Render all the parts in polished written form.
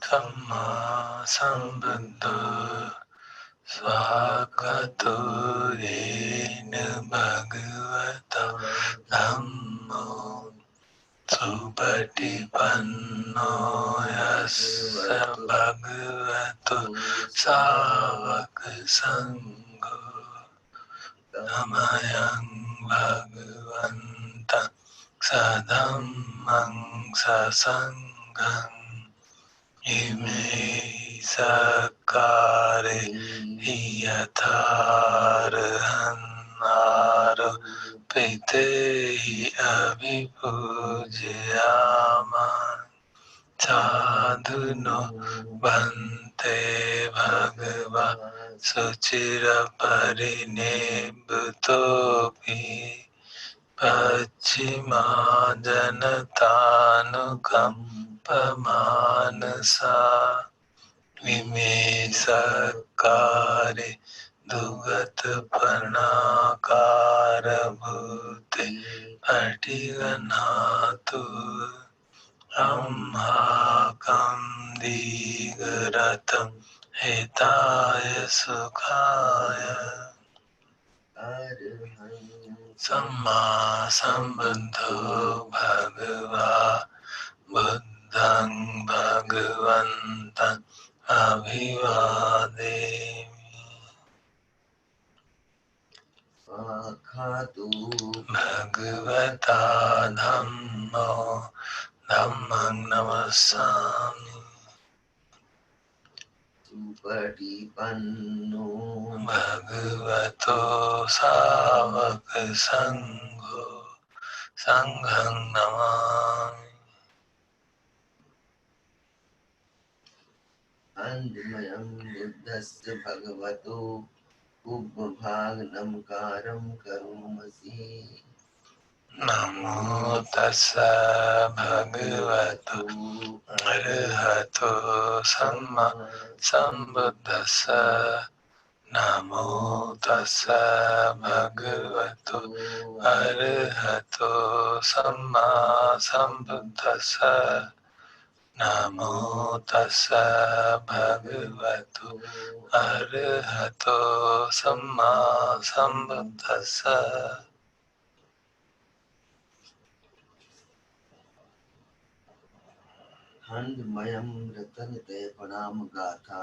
Samma sambuddho svakato yena bhagavata dhammo supatipanno yassa bhagavato savaka sangho namayang bhagavanta sadhammang sasangham ime sakare yatharahanaro pitehi abhipujyama sadhuno bhante bhagava suchira parinebhutopi pachima janatanukam pamanasa vimesakare dugat pranakara bhute patiganatu amhakam digaratam hetaya sukhaya samma sambuddho bhagava buddhaṃ bhagavantā abhivādemi bhagavata dhammo dhammam namassāmi supatipanno bhagavato sāvaka saṅgho saṅgham namāmi Andmayam buddhasya bhagavato ubbhāgnamkaram karumasi Namo tassa bhagavato arahato samma sambuddhassa Namo tassa bhagavato arahato samma sambuddhassa Namo tassa bhagavato arahato samma sambuddhassa खंडमयम रतन तय प्रणाम गाथा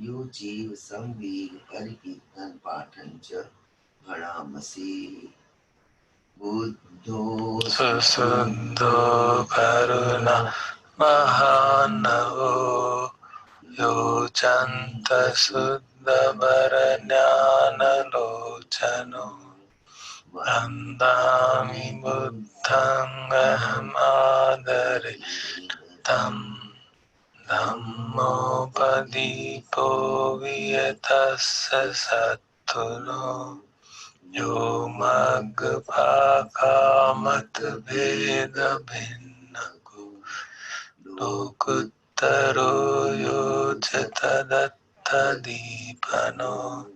यो जीव संवीग परिकीर्तन पाठन च भणामसि बुद्धो सुसुद्धो करुणा महानवो यो चन्त शुद्ध वरज्ञानलोचनो वन्दामि बुद्धं अहमादरे Tam Dhammopadipo Viyatassa Sattuno Yo Maggapakamat Veda Bhinnaku Lokuttaro Yo Jatadatta Dipano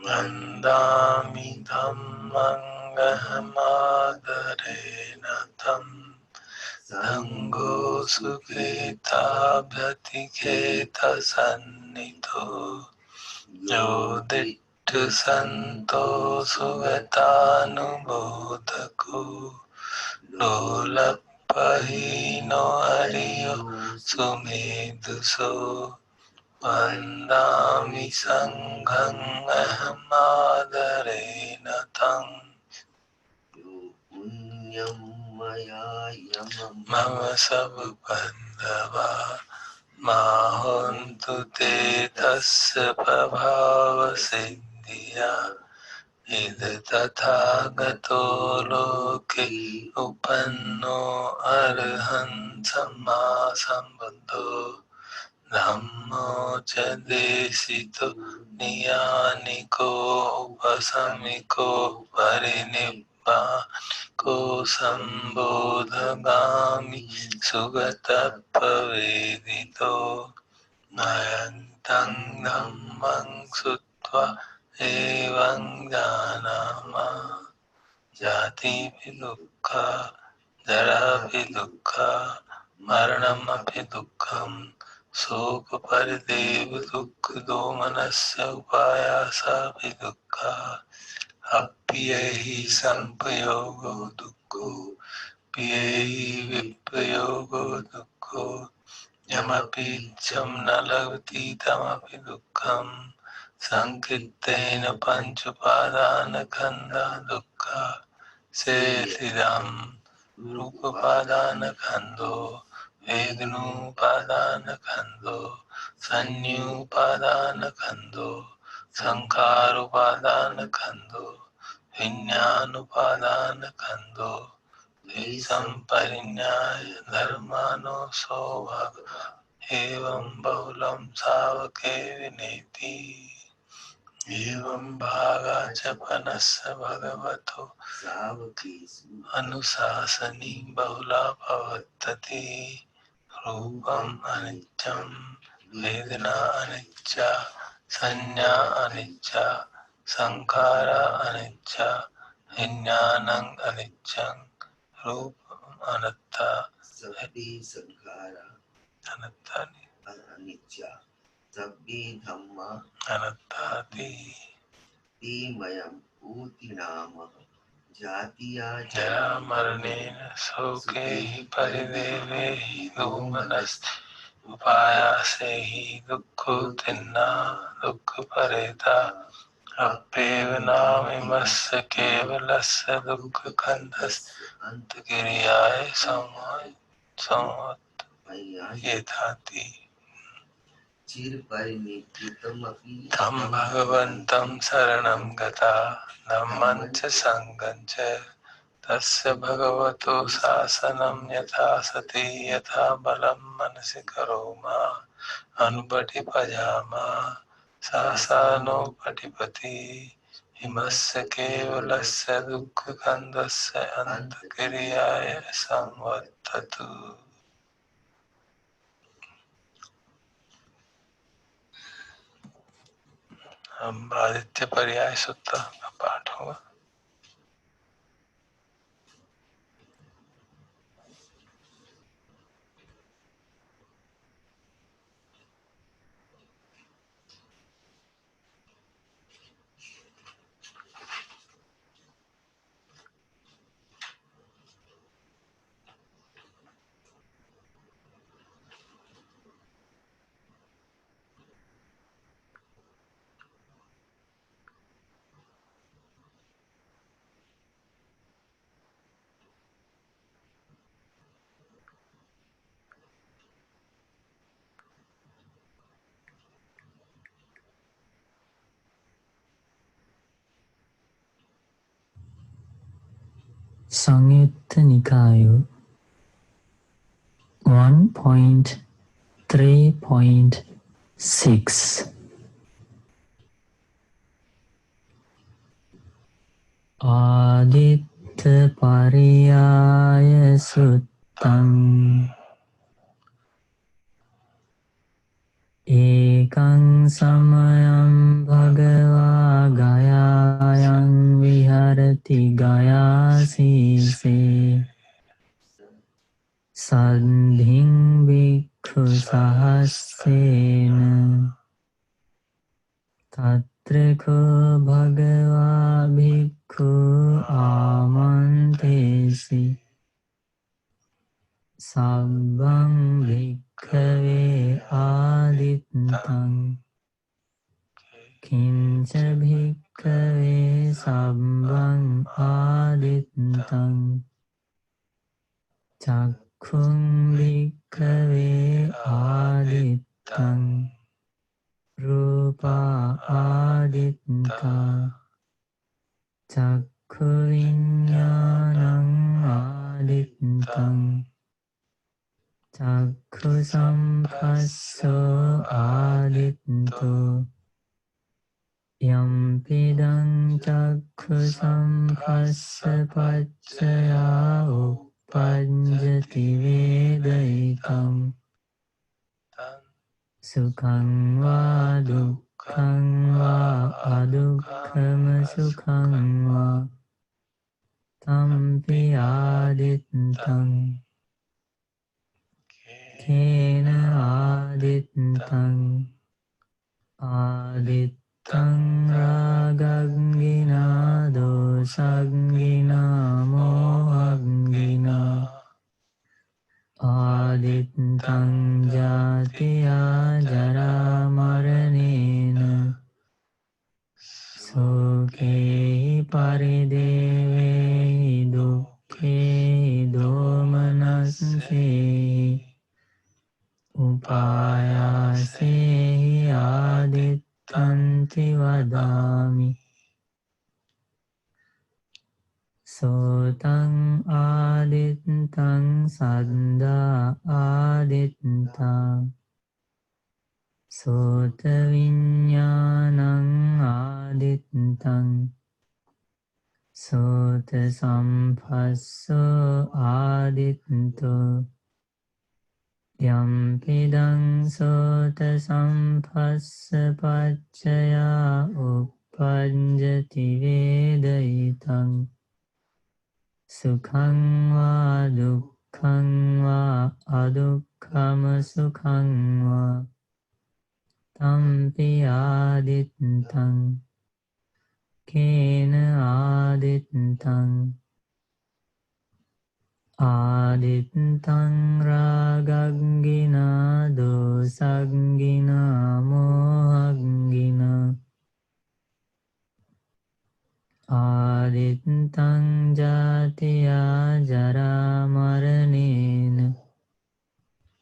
Vandami Dhammangahamadarena Tam Sangho Sukheta Bhatiketa Sannito Yodittu Santo Sugatanubodhako Lolapahino Hariyo Sumeduso Vandami Sangham Ahamadarena Tam Punyam Mama Sabupandava Mahontu Te Tasya Prabhava Siddhya इद तथागतो लोके उपन्नो अर्हन् सम्मा सम्बुद्धो धम्मो च देशितो नियानिको उपसमिको परिनिब्बानिको सम्बोधगामि सुगतः पवेदितो नयन्तं धम्मं श्रुत्वा एवं जानामा जातिभि दुःखा जराभि दुःखा मरणमपि दुःखम् शोक परिदेव दुःख दोमनस्य उपायासापि दुःखा अप्ययि संपयोगो दुःखो प्ययि विप्रयोगो दुःखो यमपि चं न लभते तमपि दुःखम् संकीर्तेन पंच उपादानखंडा दुःखा सेथिदम् रूपपादानखंडो वेदनोपादानखंडो संन्युपादानखंडो संखारोपादानखंडो विज्ञानोपादानखंडो संपरिज्ञाय धर्मानो स्वभाव एवं बहुलं सावके विनेति एवं भागा च पनस्य भगवतो अनुशासनी बहुला भवत्यति रूपम् अनित्यं वेदना अनिच्चा संज्ञा अनिच्चा संखारा अनिच्चा विज्ञानं अनिच्चं रूपम् अनात्ता सभी संखारा अनात्ता अनिच्चा सभी धम्मा अनात्ताति तीमयम् ऊति नाम जातिया जरा मरणेन शोके हि परिदेवे हि दोमनस्ति उपायासे हि दुःखोत्थिन्ना दुःखपरेता अप्येव नामस्य केवलस्य दुःखकन्दस्य अन्तक्रियाय संवत् तं भगवन्तं शरणं गता धम्मं च संगं च तस्य भगवतो शासनं यथा सति यथा बलं मनसि करोमा अनुपटिपजामा शासनो पटिपति हिमस्य केवलस्य दुःखकन्दस्य अन्तक्रियाय संवर्ततु। हम आदित्य पर्याय सूत्र का पाठ होगा। संयुक्त निकाय 1.3.6 आदित्य पर्याय सुत्तम् एकं समयं भगवा गयायां विहरति गयासीसे सन्धिं भिक्षु सहस्रेण तत्र को भगवा भिक्षु आमन्त्रेसि सब्बं भिक्खवे आदित्यं किंच भिक्खवे सब्बं आदित्यं चक्षुं भिक्खवे आदित्यं रूपा आदित्या චක්ඛු විඤ්ඤාණං ආදිත්තං චක්ඛු සම්පස්සෝ ආදිත්තෝ යම්පිදං චක්ඛු සම්පස්ස පච්චයා උප්පඤ්ජති වේදිතං සුඛං වා දුක්ඛං වා අදුක්ඛම සුඛං වා තම්පි ආදිත්තං කේන ආදිත්තං ආදිත්තං රාගග්ගිනා දෝසග්ගිනා මෝහග්ගිනා ආදිත්තං ජාතියා ජරා මරණේන සෝකේ පරිදේවේ දුක්ඛේ දෝමනස්සේ උපායාසේ ආදිත්තන්ති වදාමි සෝතං ආදිත්තං සද්දා ආදිත්තා සෝත විඤ්ඤාණං ආදිත්තං සෝත සම්පස්සෝ ආදිත්තෝ යම්පිදං සෝත සම්පස්ස පච්චයා උප්පඤ්ජති වේදිතං සුඛං වා දුක්ඛං වා අදුක්ඛම සුඛං වා තම්පි ආදිත්තං කේන ආදිත්තං ආදිත්තං රාගග්ගිනා දෝසග්ගිනා මෝහග්ගිනා ආදිත්තං ජාතියා ජරා මරණේන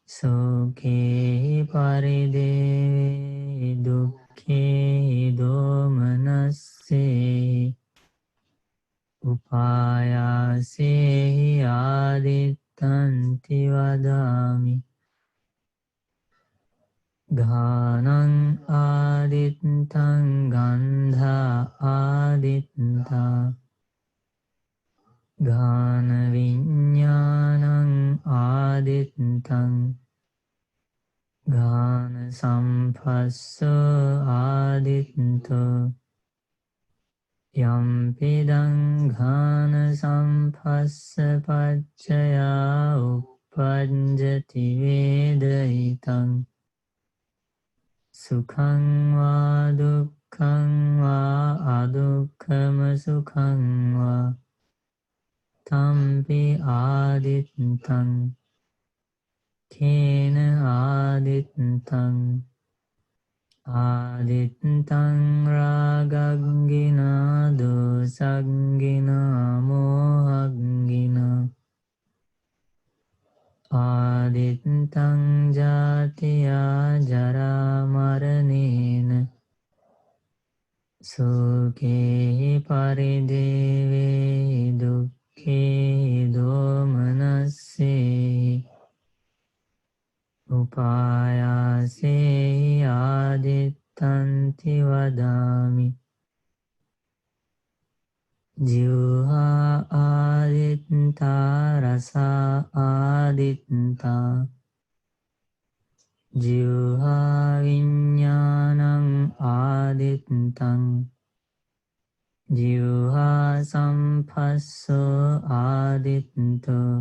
සෝකේ පරිදේවේ දුක්ඛේ දෝමනස්සේ උපායාසේ ආදිත්තන්ති වදාමි ගානං ආදිත්තං ගන්ධා ආදිත්තා ගාන විඤ්ඤාණං ආදිත්තං ගාන සම්පස්සෝ ආදිත්තෝ යම්පිදං ඝාන සම්පස්ස පච්චයා උප්පඤ්ජති වේදිතං සුඛං වා දුක්ඛං වා අදුක්ඛම සුඛං වා තම්පි ආදිත්තං කේන ආදිත්තං ආදිත්තං රාගග්ගිනා දෝසග්ගිනා මෝහග්ගිනා ආදිත්තං ජාතියා ජරා මරණේන සෝකේ පරිදේවේ දුක්ඛේ දෝමනස්සේ උපායාසේ ආදිත්තන්ති වදාමි ජීවහා ආදිත්තා රසා ආදිත්තා ජීවහා විඤ්ඤාණං ආදිත්තං ජීවහා සම්පස්සෝ ආදිත්තෝ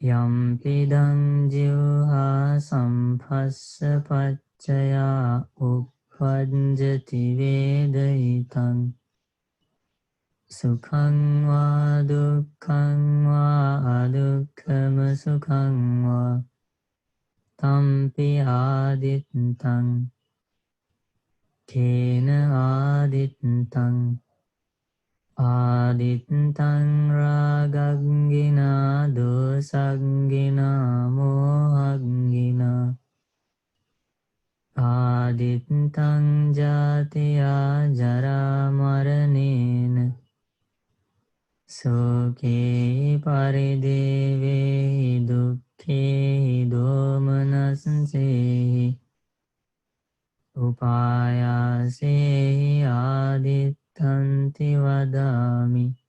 යම්පිදං ජීවහා සම්පස්ස පච්චයා උප්පඤ්ජති වේදිතං සුඛං වා දුක්ඛං වා අදුක්ඛම සුඛං වා තම්පි ආදිත්තං කේන ආදිත්තං ආදිත්තං රාගග්ගිනා දෝසග්ගිනා මෝහග්ගිනා ආදිත්තං ජාතියා ජරා මරණේන සෝකේ පරිදේවේ දුක්ඛේ දෝමනස්සේ උපායාසේ ආදිත්තන්ති වදාමි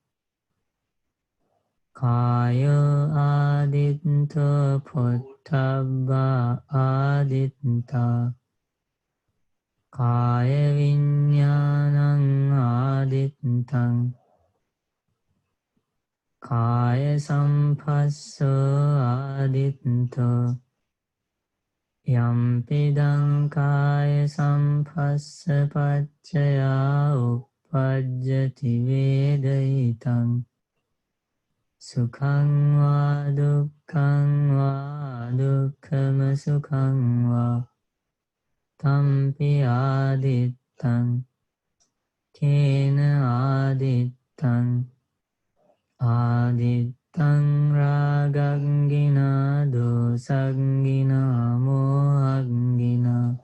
කාය ආදිත්තෝ පොට්ටබ්බා ආදිත්තා කාය විඤ්ඤාණං ආදිත්තං කාය සම්පස්සෝ ආදිත්තෝ යම්පිදං කාය සම්පස්ස පච්චයා උප්පජ්ජති වේදිතං සුඛං වා දුක්ඛං වා දුක්ඛම සුඛං වා තම්පි ආදිත්තං කේන ආදිත්තං ආදිත්තං රාගංගිනා දෝසංගිනා මෝහංගිනා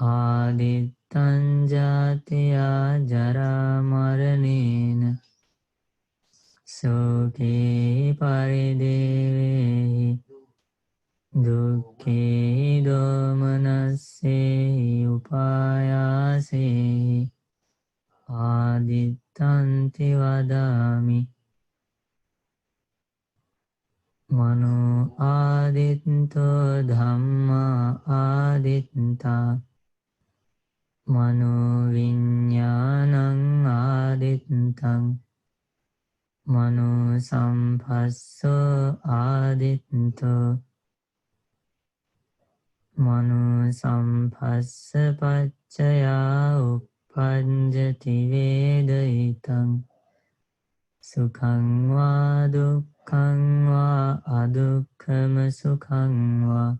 ආදිත්තං ජාතියා ජරා මරණේන සෝකේ පරිදේවේ දුක්ඛේ දෝමනස්සේ උපායාසේ ආදිත්තන්ති වදාමි මනෝ ආදිත්තෝ ධම්මා ආදිත්තා මනෝ විඤ්ඤාණං ආදිත්තං මනෝ සම්පස්සෝ ආදිත්තෝ මනෝ සම්පස්ස පච්චයා උප්පජ්ජති වේදිතං සුඛං වා දුක්ඛං වා අදුක්ඛම සුඛං වා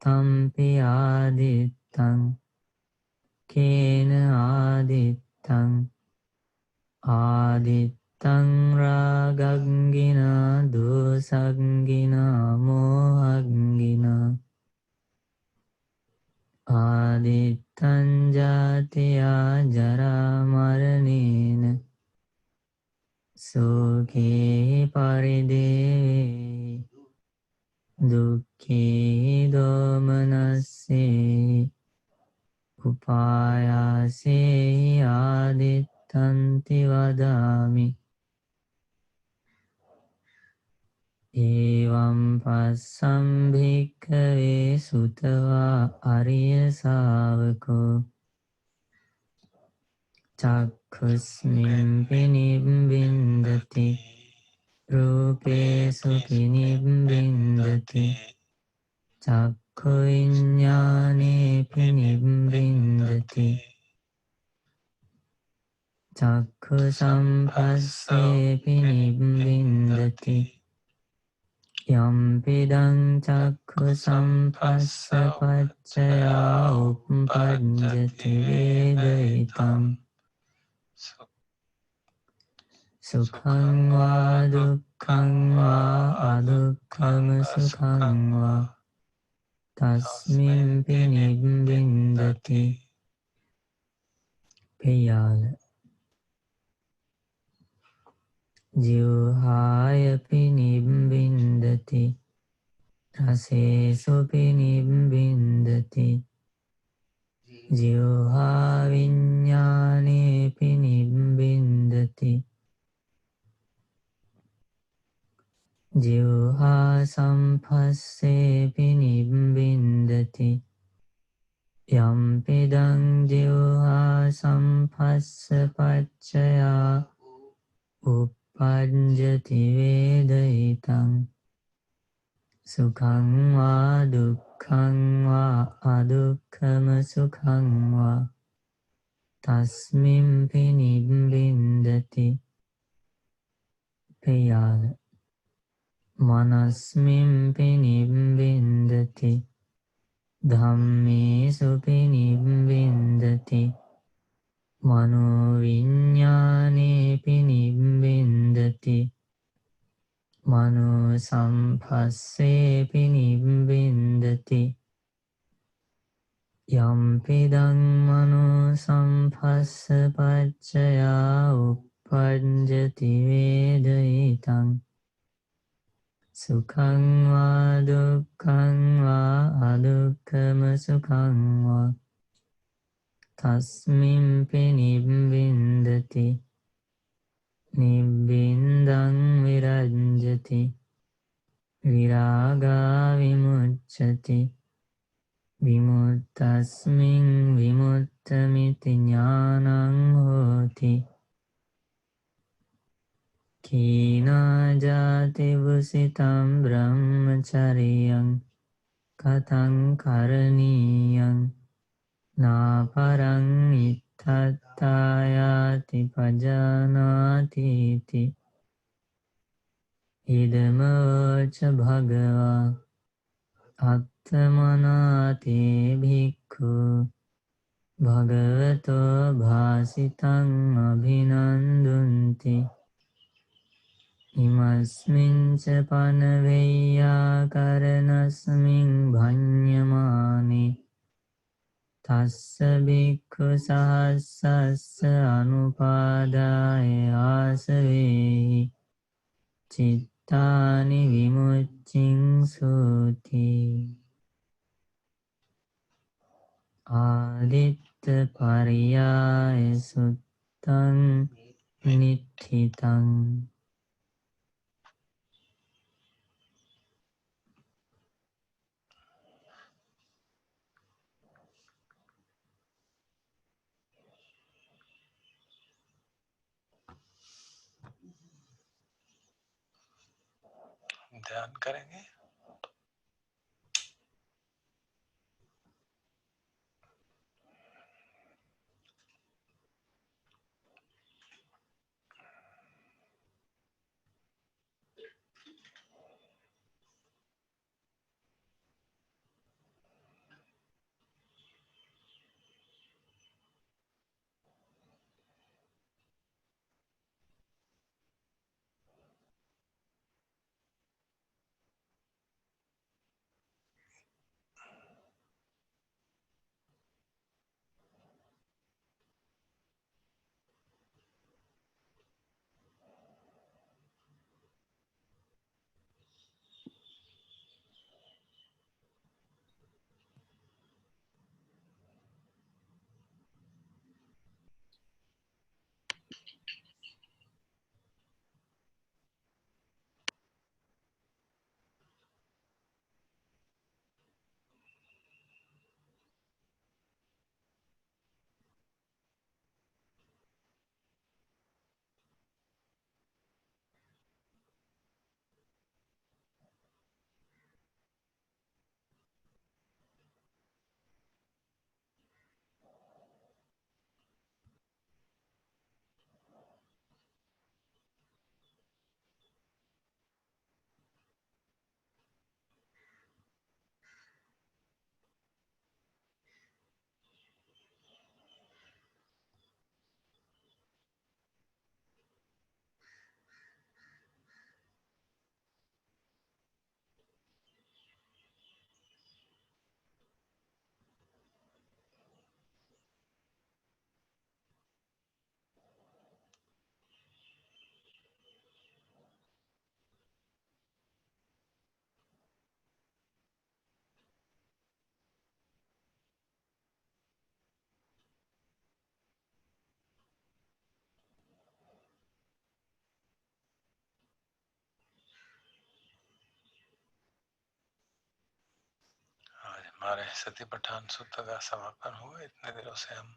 තම්පි ආදිත්තං කේන ආදිත්තං ආදිත්තං රාගංගිනා දෝසංගිනා මෝහංගිනා ආදිත්තං ජාතියා ජරා මරණේන සෝකේ පරිදේවේ දුක්ඛේ දෝමනස්සේ උපායාසේ ආදිත්තන්ති වදාමි එවං පස්සම් භික්ඛවේ සුතවා අරිය ශාවකෝ චක්ඛුස්මින් පිනිබ්බින්දති රූපේසු පිනිබ්බින්දති චක්ඛු විඤ්ඤාණේ පිනිබ්බින්දති චක්ඛු සම්පස්සේ පිනිබ්බින්දති යම්පිදං චක්ඛු සම්පස්ස පච්චයා උප්පජ්ජති වේදිතං සුඛං වා දුක්ඛං වා අදුක්ඛම සුඛං වා තස්මින් පිනිබ්බින්දති පෙයාල ජීවහාය පිනිබ්බින්දති රසේසු පිනිබ්බින්දති ජීවහා විඤ්ඤාණේ පිනිබ්බින්දති ජීවහා සම්පස්සේ පිනිබ්බින්දති යම්පිදං ජීවහා සම්පස්ස පච්චයා උප්පජ්ජති වේදිතං සුඛං වා දුක්ඛං වා අදුක්ඛම සුඛං වා තස්මින් පිනිබ්බින්දති පෙයාල මනස්මින් පිනිබ්බින්දති ධම්මේසු පිනිබ්බින්දති මනෝ විඤ්ඤාණේ පිනිබ්බින්දති මනෝ සම්පස්සේ පිනිබ්බින්දති යම්පිදං මනෝ සම්පස්ස පච්චයා uppajjati vedayitam sukhang va dukkhang va adukkam sukhang va tasmimpi nibbindati nibbindang virajjati viraga vimucchati vimuttasmin vimuttamiti jnanang hoti kina jati vusitam brahmacharyang katang karaniyang na parang ittattayati pajanati iti idamavaca bhagava atmanate bhikkhu bhagavato bhasitang abhinandunti imasmin ca panaveyya karanasmin bhanyamane tassa bhikkhu sahassassa anupadaya asavehi cittani vimuccin soti aditta pariyaya suttang nittitang. ध्यान करेंगे। आज हमारे सतिपट्ठान सूत्र का समापन हुआ। इतने दिनों से हम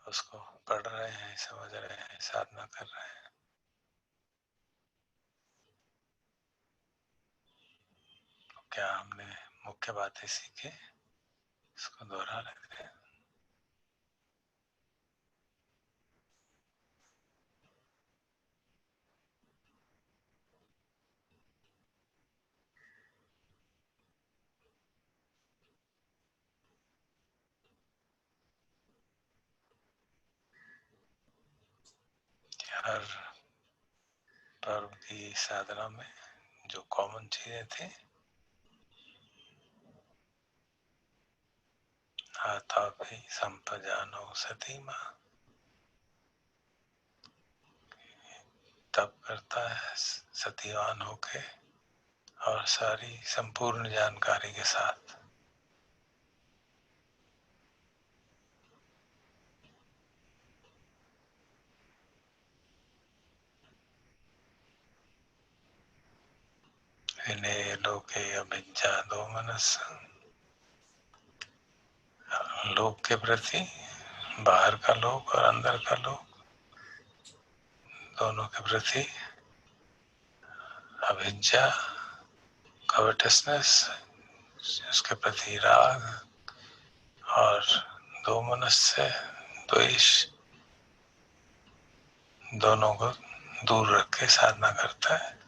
उसको पढ़ रहे हैं, समझ रहे हैं, साधना कर रहे हैं। तो क्या हमने मुख्य बातें सीखी, इसको दोहरा लेते हैं। हर पर्व की साधना में जो कॉमन चीजें थी, आतापि संपजानो सती माँ, तप करता है सतीवान होके और सारी संपूर्ण जानकारी के साथ। विनय लोके अभिज्ञा दो मनस, लोक के प्रति, बाहर का लोक और अंदर का लोक दोनों के प्रति अभिज्ञा, कवटसनेस, उसके प्रति राग, और दो मनस्य, द्वेष, दोनों को दूर रख के साधना करता है।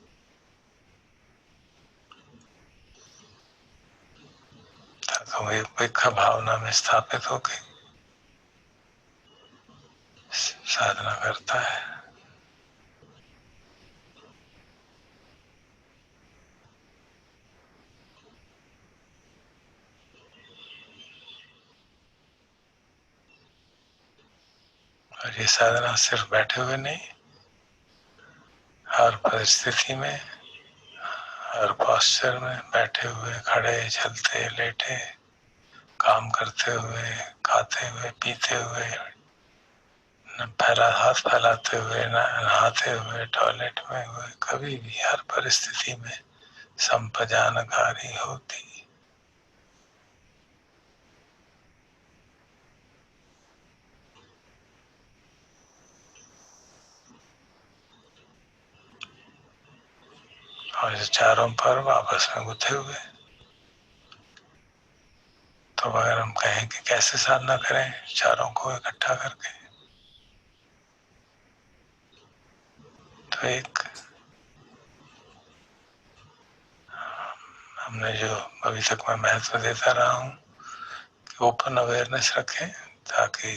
तो एक भावना में स्थापित होके साधना करता है। और ये साधना सिर्फ बैठे हुए नहीं, हर परिस्थिति में, हर पोस्चर में, बैठे हुए, खड़े, चलते, लेटे, काम करते हुए, खाते हुए, पीते हुए, हाथ फैलाते हुए, नहाते हुए, टॉयलेट में हुए, कभी भी, हर परिस्थिति में संपजानकारी होती। और ये चारों पर्व आपस में गुथे हुए। तो अगर हम कहें कि कैसे साधना करें चारों को इकट्ठा करके, तो एक हमने जो अभी तक मैं महत्व देता रहा हूं कि ओपन अवेयरनेस रखें, ताकि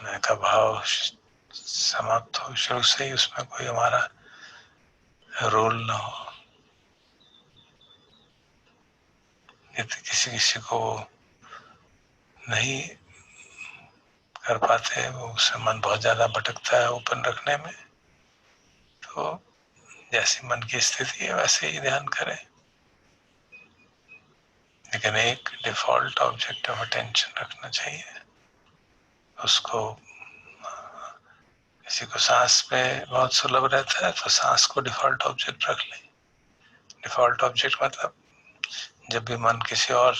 मैं का भाव समाप्त हो, शुरू से ही उसमें कोई हमारा रोल ना हो। यदि किसी किसी को नहीं कर पाते, वो उससे मन बहुत ज्यादा भटकता है ओपन रखने में, तो जैसी मन की स्थिति है वैसे ही ध्यान करें। लेकिन एक डिफॉल्ट ऑब्जेक्ट ऑफ अटेंशन रखना चाहिए। उसको, किसी को सांस पे बहुत सुलभ रहता है तो सांस को डिफॉल्ट ऑब्जेक्ट रख लें। डिफॉल्ट ऑब्जेक्ट मतलब जब भी मन किसी और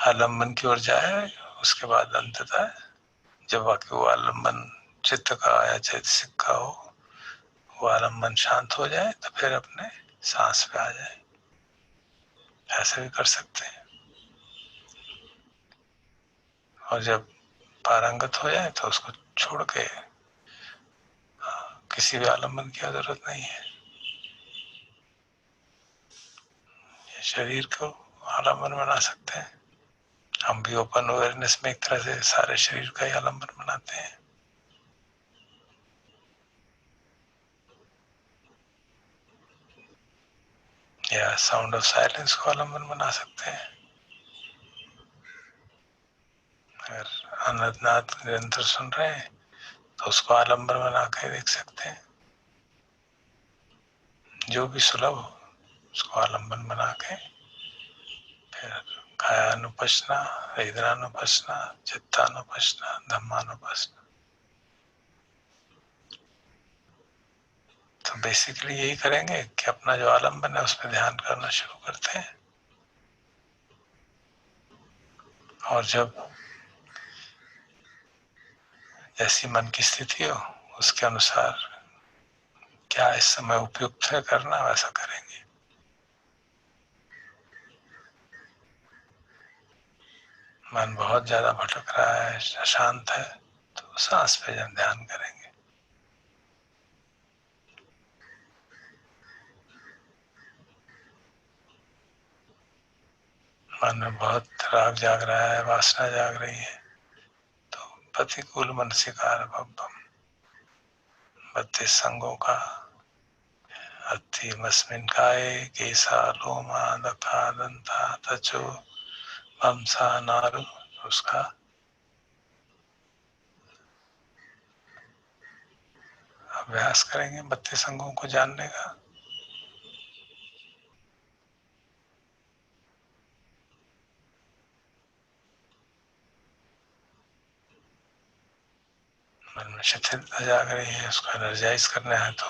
आलम्बन की ओर जाए, उसके बाद अंततः जब वाकई वो आलम्बन चित्त का या चैतसिक का हो, वो आलम्बन शांत हो जाए, तो फिर अपने सांस पे आ जाए। ऐसे भी कर सकते हैं। और जब पारंगत हो जाए तो उसको छोड़ के किसी भी आलम्बन की जरूरत नहीं है। ये शरीर को आलम्बन बना सकते हैं। हम भी ओपन अवेयरनेस में एक तरह से सारे शरीर का ही आलम्बन बनाते हैं, या साउंड ऑफ साइलेंस को आलम्बन बना सकते हैं। अगर अनंतनाथ निरंतर सुन रहे हैं तो उसको आलम्बन बना के देख सकते हैं। जो भी सुलभ हो उसको आलम्बन बना के फिर कायानुपश्ना, वेदनानुपश्ना, चित्तानुपश्ना, धम्मानुपश्ना। तो बेसिकली यही करेंगे कि अपना जो आलम्बन है उस पर ध्यान करना शुरू करते हैं। और जब जैसी मन की स्थिति हो उसके अनुसार क्या इस समय उपयुक्त है करना, वैसा करेंगे। मन बहुत ज्यादा भटक रहा है, अशांत है, तो सांस पे ध्यान करेंगे। मन में बहुत राग जाग रहा है, वासना जाग रही है, तो प्रतिकूल मनसिकार भम 32 संगों का अति मस्मिन काये केसा लोमा दखा दंता तचो वंसा नारु, उसका अभ्यास करेंगे 32 अंगों को जानने का। मन में शिथिलता जाग रही है, उसको एनर्जाइज करना है तो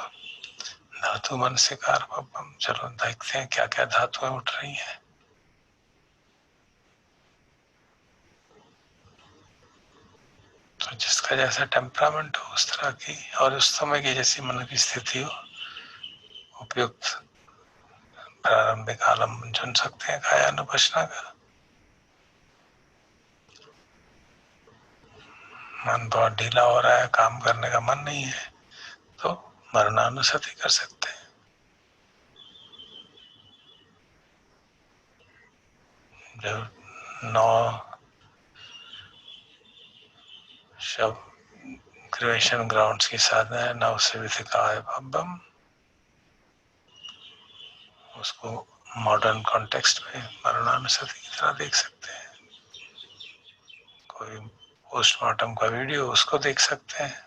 धातु मन से कारपम। चलो देखते हैं क्या क्या धातुएं उठ रही हैं। तो जिसका जैसा टेम्परामेंट हो उस तरह की और उस समय की जैसी मन की स्थिति हो उपयुक्त प्रारंभिक आलम्बन चुन सकते हैं कायानुपश्ना का। मन बहुत ढीला हो रहा है, काम करने का मन नहीं है, तो मरणानुसति कर सकते हैं। जो 9 शब क्रिएशन ग्राउंड्स की साधना है, नव से विधिकाय भब्बम, उसको मॉडर्न कॉन्टेक्स्ट में मरणानुसति की तरह देख सकते हैं। कोई पोस्टमार्टम का वीडियो उसको देख सकते हैं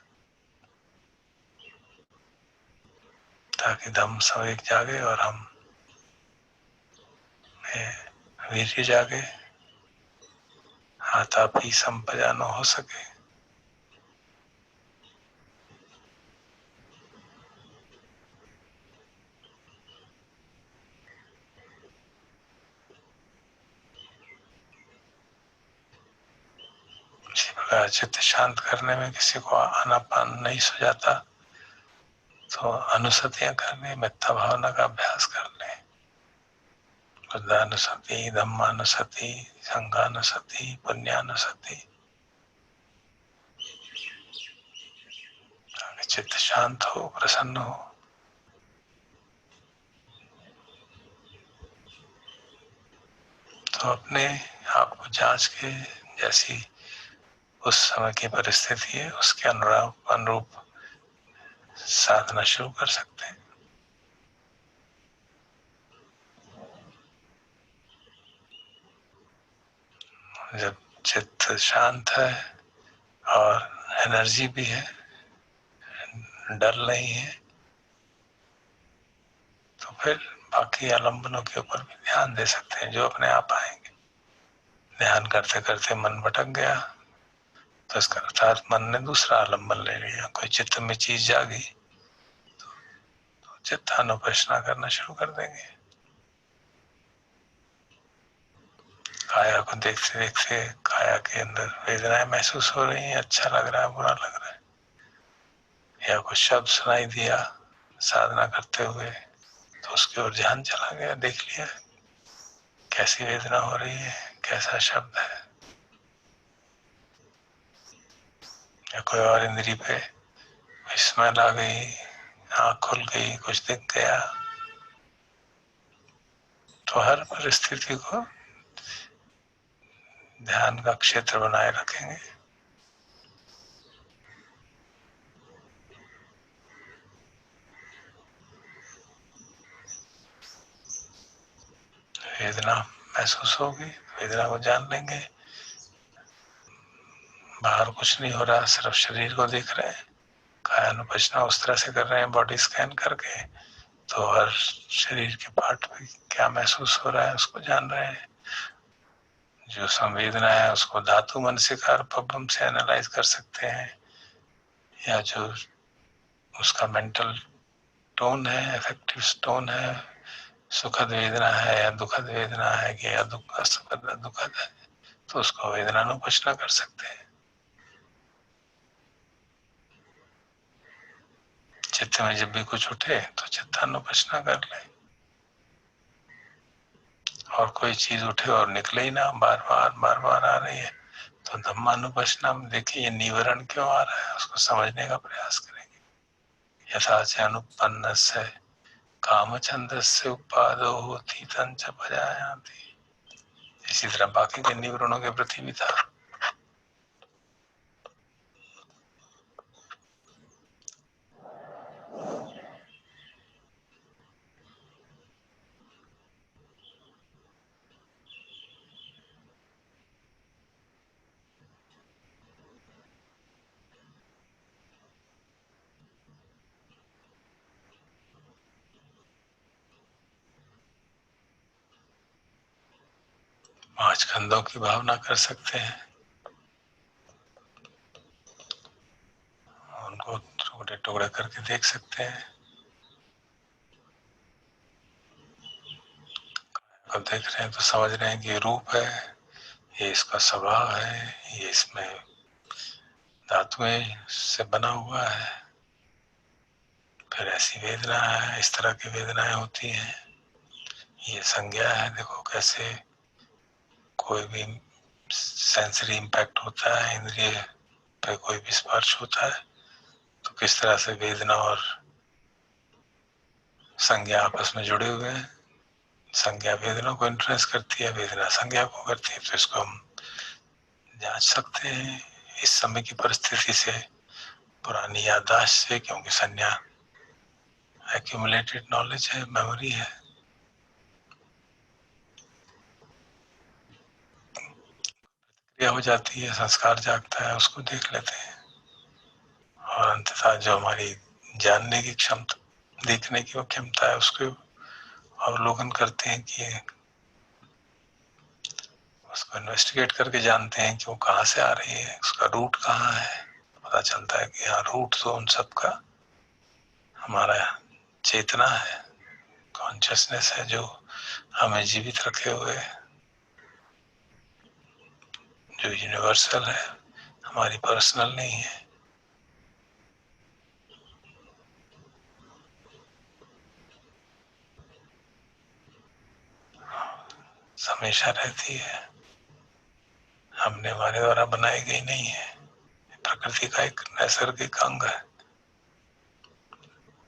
ताकि दम संवेग जागे और हम वीर्य जागे, हाथापी संपजानो हो सके। इसी प्रकार चित्त शांत करने में किसी को आनापान नहीं सो जाता तो अनुसतियां करने, मिथ्या भावना का अभ्यास कर ले। बुद्धानुसति, धम्मानुसति, संघानुसति, पुण्यानुसति, ताकि चित्त शांत हो, प्रसन्न हो। तो अपने आप को जांच के जैसी उस समय की परिस्थिति है उसके अनुरूप साधना शुरू कर सकते हैं। जब चित्त शांत है और एनर्जी भी है, डर नहीं है, तो फिर बाकी आलम्बनों के ऊपर भी ध्यान दे सकते हैं जो अपने आप आएंगे। ध्यान करते करते मन भटक गया तो इसका अर्थात मन ने दूसरा आलम्बन ले लिया। कोई चित्त में चीज जागी तो चित्तानुपश्ना करना शुरू कर देंगे। काया को देखते देखते काया के अंदर वेदनाएं महसूस हो रही हैं, अच्छा लग रहा है, बुरा लग रहा है, या कुछ शब्द सुनाई दिया साधना करते हुए तो उसकी ओर ध्यान चला गया, देख लिया कैसी वेदना हो रही है, कैसा शब्द है, या कोई और इंद्री पे स्मेल आ गई, आँख खुल गई, कुछ दिख गया। तो हर परिस्थिति को ध्यान का क्षेत्र बनाए रखेंगे। वेदना महसूस होगी, वेदना को जान लेंगे। बाहर कुछ नहीं हो रहा, सिर्फ शरीर को देख रहे हैं, कायानुपश्ना उस तरह से कर रहे हैं बॉडी स्कैन करके, तो हर शरीर के पार्ट पे क्या महसूस हो रहा है उसको जान रहे हैं। जो संवेदना है उसको धातु मन से कारपम से एनालाइज कर सकते हैं, या जो उसका मेंटल टोन है, इफेक्टिव टोन है, सुखद वेदना है या दुखद वेदना है कि या दुखद है, तो उसको वेदनानुपश्ना कर सकते हैं। चित्त में जब भी कुछ उठे तो चित्तानुपश्ना कर ले, और कोई चीज उठे और निकले ही ना, बार बार आ रही है, तो धम्मानुपश्ना में देखिए ये निवारण क्यों आ रहा है, उसको समझने का प्रयास करेंगे। यथा से अनुपन्न से काम छंद से उपादो होती तंच भजायाति। इसी तरह बाकी के निवरणों के प्रति भी था। पांच खंडों की भावना कर सकते हैं, उनको टुकड़े टुकड़े करके देख सकते हैं। अब देख रहे हैं तो समझ रहे हैं कि ये रूप है, ये इसका स्वभाव है, ये इसमें धातुएं से बना हुआ है। फिर ऐसी वेदना है, इस तरह की वेदनाएं होती हैं। ये संज्ञा है, देखो कैसे कोई भी सेंसरी इम्पैक्ट होता है, इंद्रिय पे कोई भी स्पर्श होता है तो किस तरह से वेदना और संज्ञा आपस में जुड़े हुए हैं। संज्ञा वेदना को इन्फ्लुएंस करती है, वेदना संज्ञा को करती है। तो इसको हम जांच सकते हैं इस समय की परिस्थिति से, पुरानी याददाश्त से, क्योंकि संज्ञा एक्यूमुलेटेड नॉलेज है, मेमोरी है। क्रिया हो जाती है, संस्कार जागता है, उसको देख लेते हैं। और अंततः जो हमारी जानने की क्षमता, देखने की वो क्षमता है, उसको अवलोकन करते हैं कि उसको इन्वेस्टिगेट करके जानते हैं कि वो कहाँ से आ रही है, उसका रूट कहाँ है। पता चलता है कि हाँ, रूट तो उन सब का हमारा चेतना है, कॉन्शियसनेस है, जो हमें जीवित रखे हुए है, जो यूनिवर्सल है, हमारी पर्सनल नहीं है। हमेशा रहती है, हमने हमारे द्वारा बनाई गई नहीं है। प्रकृति का एक नैसर्गिक अंग है।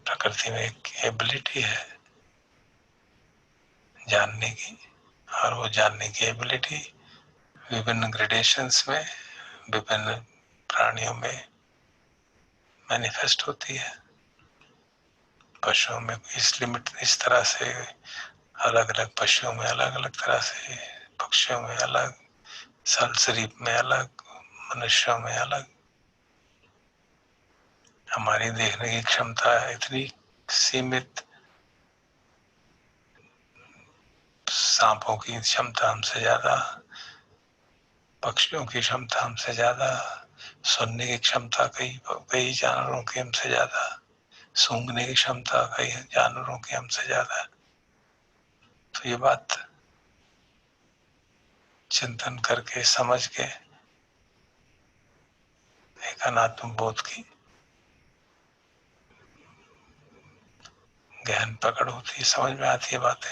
प्रकृति में एक एबिलिटी है जानने की, और वो जानने की एबिलिटी विभिन्न ग्रेडेशंस में, विभिन्न प्राणियों में मैनिफेस्ट होती है। पशुओं में इस तरह से, अलग अलग पशुओं में अलग अलग तरह से, पक्षियों में अलग, सरीसृप में अलग, मनुष्यों में अलग। हमारी देखने की क्षमता इतनी सीमित, सांपों की क्षमता हमसे ज्यादा, पक्षियों की क्षमता हमसे ज्यादा, सुनने की क्षमता कई जानवरों की हमसे ज्यादा, सूंघने की क्षमता कई जानवरों की हमसे ज्यादा। तो ये बात चिंतन करके, समझ के, एक अनात्म बोध की गहन पकड़ होती है, समझ में आती है बातें।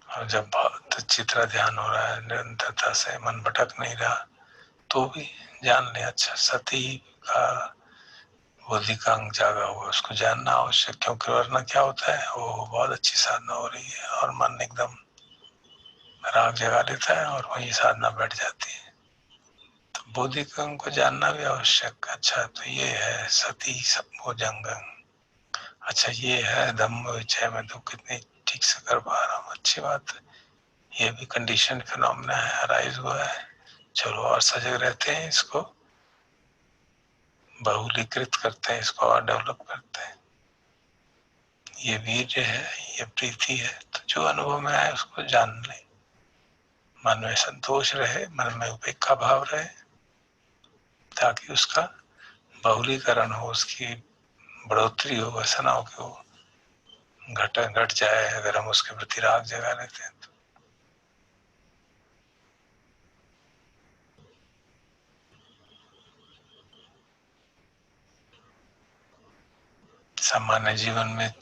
और जब बहुत अच्छी तरह ध्यान हो रहा है, निरंतरता से मन भटक नहीं रहा, तो भी जान ले, अच्छा सती का बुद्धि का अंग जागा हुआ, उसको जानना आवश्यक। क्योंकि वरना क्या होता है, वो बहुत अच्छी साधना हो रही है और मन एकदम राग जगा लेता है और वही साधना बैठ जाती है। तो बोधि का अंग को जानना भी आवश्यक। अच्छा तो ये है सती सबको जंगम, अच्छा ये है धम्म विचय, मैं तो कितनी ठीक से कर पा रहा हूँ, अच्छी बात है। ये भी कंडीशन फिनोमेना है, अराइज हुआ है, चलो और सजग रहते हैं, इसको बहुलीकृत करते हैं, इसको और डेवलप करते हैं। ये वीर्य है, ये प्रीति है, तो जो अनुभव में आए उसको जान ले। मन में संतोष रहे, मन में उपेक्षा भाव रहे, ताकि उसका बहुलीकरण हो, उसकी बढ़ोतरी हो, ऐसा ना हो कि वो घट जाए अगर हम उसके प्रति राग जगा लेते हैं तो। सामान्य जीवन में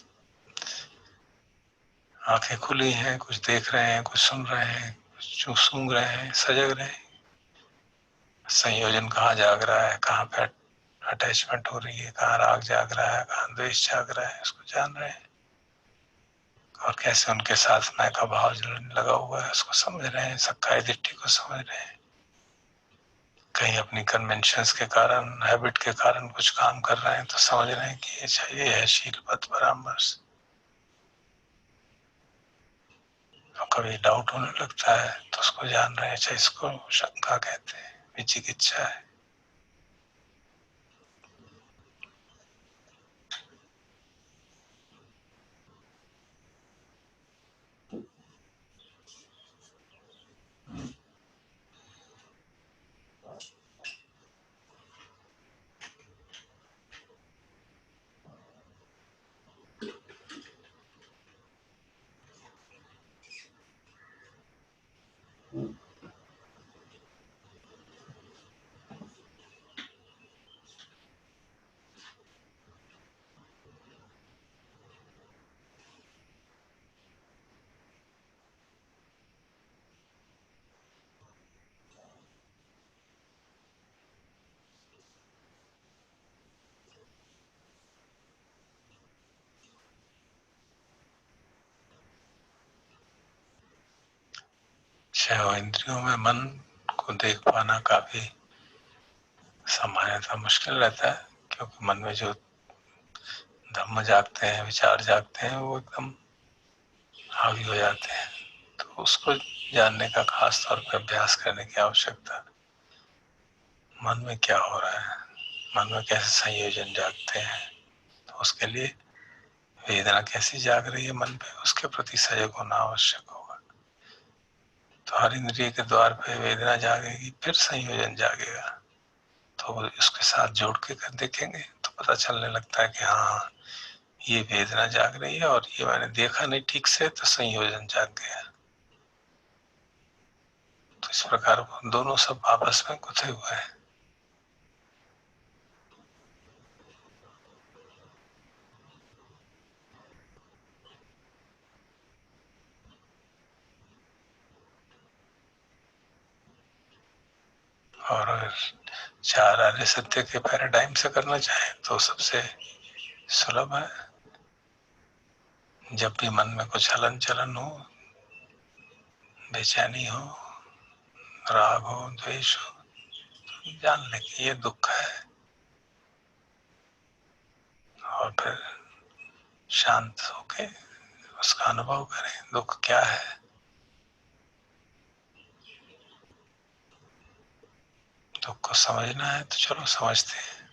आंखें खुली हैं, कुछ देख रहे हैं, कुछ सुन रहे हैं, कुछ सूंघ रहे हैं, सजग रहे हैं। संयोजन कहाँ जाग रहा है, कहाँ पे अटैचमेंट हो रही है, कहाँ राग जाग रहा है, कहाँ द्वेष जाग रहा है, उसको जान रहे हैं। और कैसे उनके साथ मैं का भाव लगा हुआ है, उसको समझ रहे हैं, सक्काय दृष्टि को समझ रहे हैं। कहीं अपनी कन्वेंशंस के कारण, हैबिट के कारण कुछ काम कर रहे हैं तो समझ रहे हैं कि ये है शील पथ परामर्श। और कभी डाउट होने लगता है तो उसको जान रहे हैं, अच्छा इसको शंका कहते हैं, विचिकित्सा है। छह इंद्रियों में मन को देख पाना काफी सामान्यतः मुश्किल रहता है, क्योंकि मन में जो धम्म जागते हैं, विचार जागते हैं, वो एकदम हावी हो जाते हैं। तो उसको जानने का खास तौर पर अभ्यास करने की आवश्यकता है। मन में क्या हो रहा है, मन में कैसे संयोजन जागते हैं, तो उसके लिए वेदना कैसी जाग रही है मन पे, उसके प्रति सजग होना आवश्यक होगा। तो हर इंद्रिय के द्वार पे वेदना जागेगी, फिर संयोजन जागेगा, तो इसके साथ जोड़ के कर देखेंगे तो पता चलने लगता है कि हाँ, ये वेदना जाग रही है और ये मैंने देखा नहीं ठीक से, तो संयोजन जाग गया। तो इस प्रकार दोनों सब आपस में गुथे हुए हैं। और अगर चार आर्य सत्य के पैराडाइम से करना चाहे तो सबसे सुलभ है। जब भी मन में कुछ हलन चलन हो, बेचैनी हो, राग हो, द्वेष हो, तो जान ले कि ये दुख है, और फिर शांत होके उसका अनुभव करें, दुख क्या है। दुख को समझना है तो चलो समझते हैं।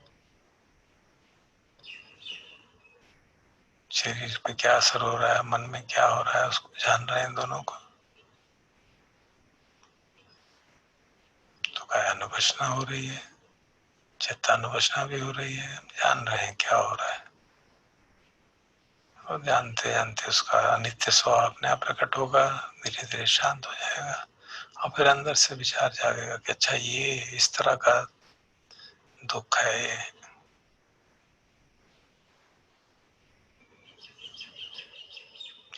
शरीर पे क्या असर हो रहा है, मन में क्या हो रहा है, उसको जान रहे हैं दोनों को। तो क्या अनुभूषणा हो रही है, चित्तानुभूषणा भी हो रही है, हम जान रहे हैं क्या हो रहा है। और जानते जानते उसका अनित्य स्वभाव अपने आप प्रकट होगा, धीरे धीरे शांत हो जाएगा। और फिर अंदर से विचार जागेगा कि अच्छा, ये इस तरह का दुख है ये।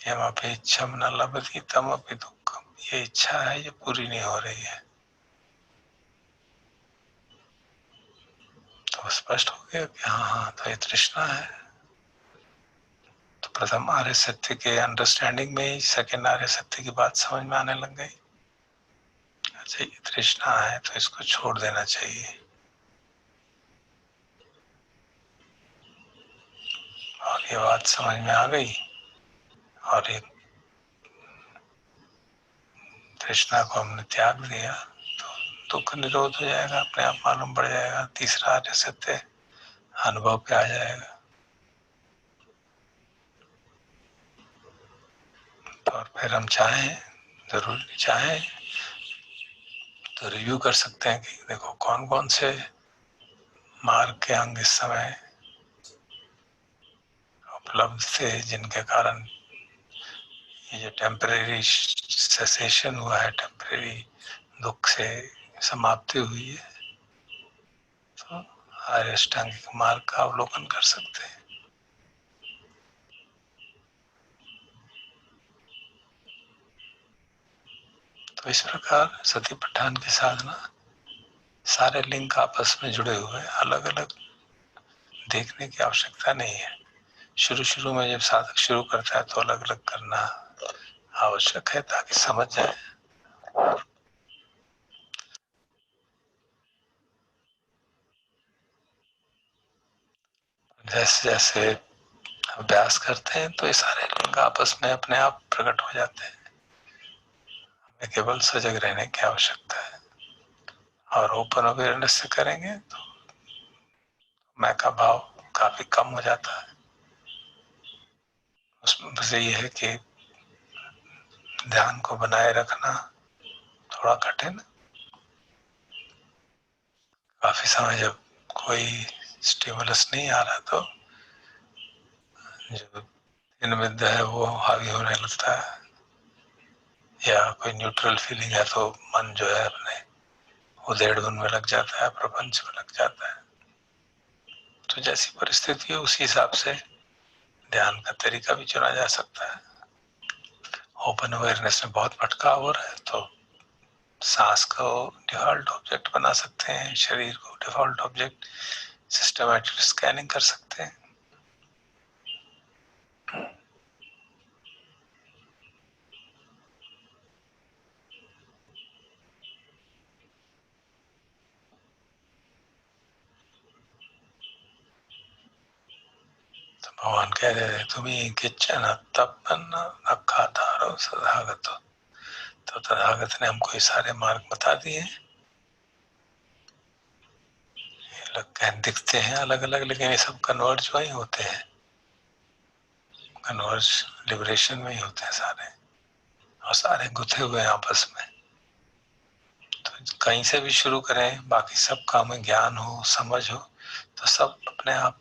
यमपि इच्छम न लभते तमपि दुःखम, ये इच्छा है, ये पूरी नहीं हो रही है। तो स्पष्ट हो गया कि हाँ हाँ, तो ये तृष्णा है। तो प्रथम आर्य सत्य के अंडरस्टैंडिंग में ही सेकंड आर्य सत्य की बात समझ में आने लग गई। अच्छा, ये तृष्णा है तो इसको छोड़ देना चाहिए। और ये बात समझ में आ गई, और एक तृष्णा को हमने त्याग दिया, तो दुख निरोध हो जाएगा, अपने आप मालूम पड़ जाएगा। तीसरा आर्य सत्य अनुभव पे आ जाएगा। और फिर हम चाहें, जरूर चाहें तो रिव्यू कर सकते हैं कि देखो कौन कौन से मार्ग के अंग इस समय उपलब्ध थे, जिनके कारण ये जो टेम्परेरी सेसेशन हुआ है, टेम्परेरी दुख से समाप्ति हुई है। तो आर्य अष्टांगिक मार्ग का अवलोकन कर सकते हैं। तो इस प्रकार सतीपट्ठान की साधना, सारे लिंक आपस में जुड़े हुए, अलग अलग देखने की आवश्यकता नहीं है। शुरू शुरू में जब साधक शुरू करता है तो अलग अलग करना आवश्यक है, ताकि समझ जाए। जैसे जैसे अभ्यास करते हैं तो ये सारे लिंक आपस में अपने आप प्रकट हो जाते हैं। हमें केवल सजग रहने की आवश्यकता है, और ओपन अवेयरनेस से करेंगे तो मैं का भाव काफी कम हो जाता है। उसमें बस ये है कि ध्यान को बनाए रखना थोड़ा कठिन। काफी समय जब कोई स्टिमुलस नहीं आ रहा, तो जो इनविद है वो हावी होने लगता है, या कोई न्यूट्रल फीलिंग है तो मन जो है अपने उधेड़-बुन में लग जाता है, प्रपंच में लग जाता है। तो जैसी परिस्थिति है उसी हिसाब से ध्यान का तरीका भी चुना जा सकता है। ओपन अवेयरनेस में बहुत भटकाव हो रहा है तो सांस को डिफॉल्ट ऑब्जेक्ट बना सकते हैं, शरीर को डिफॉल्ट ऑब्जेक्ट सिस्टमैटिक स्कैनिंग कर सकते हैं। भगवान कह रहे थे तुम्हें किचन तपन न खातारो तथागत। तो तथागत ने हमको ये सारे मार्ग बता दिए। ये लोग दिखते हैं अलग अलग, लेकिन ये सब कन्वर्ज वही होते हैं, कन्वर्ज लिबरेशन में ही होते हैं सारे, और सारे गुथे हुए हैं आपस में। तो कहीं से भी शुरू करें, बाकी सब काम में ज्ञान हो, समझ हो, तो सब अपने आप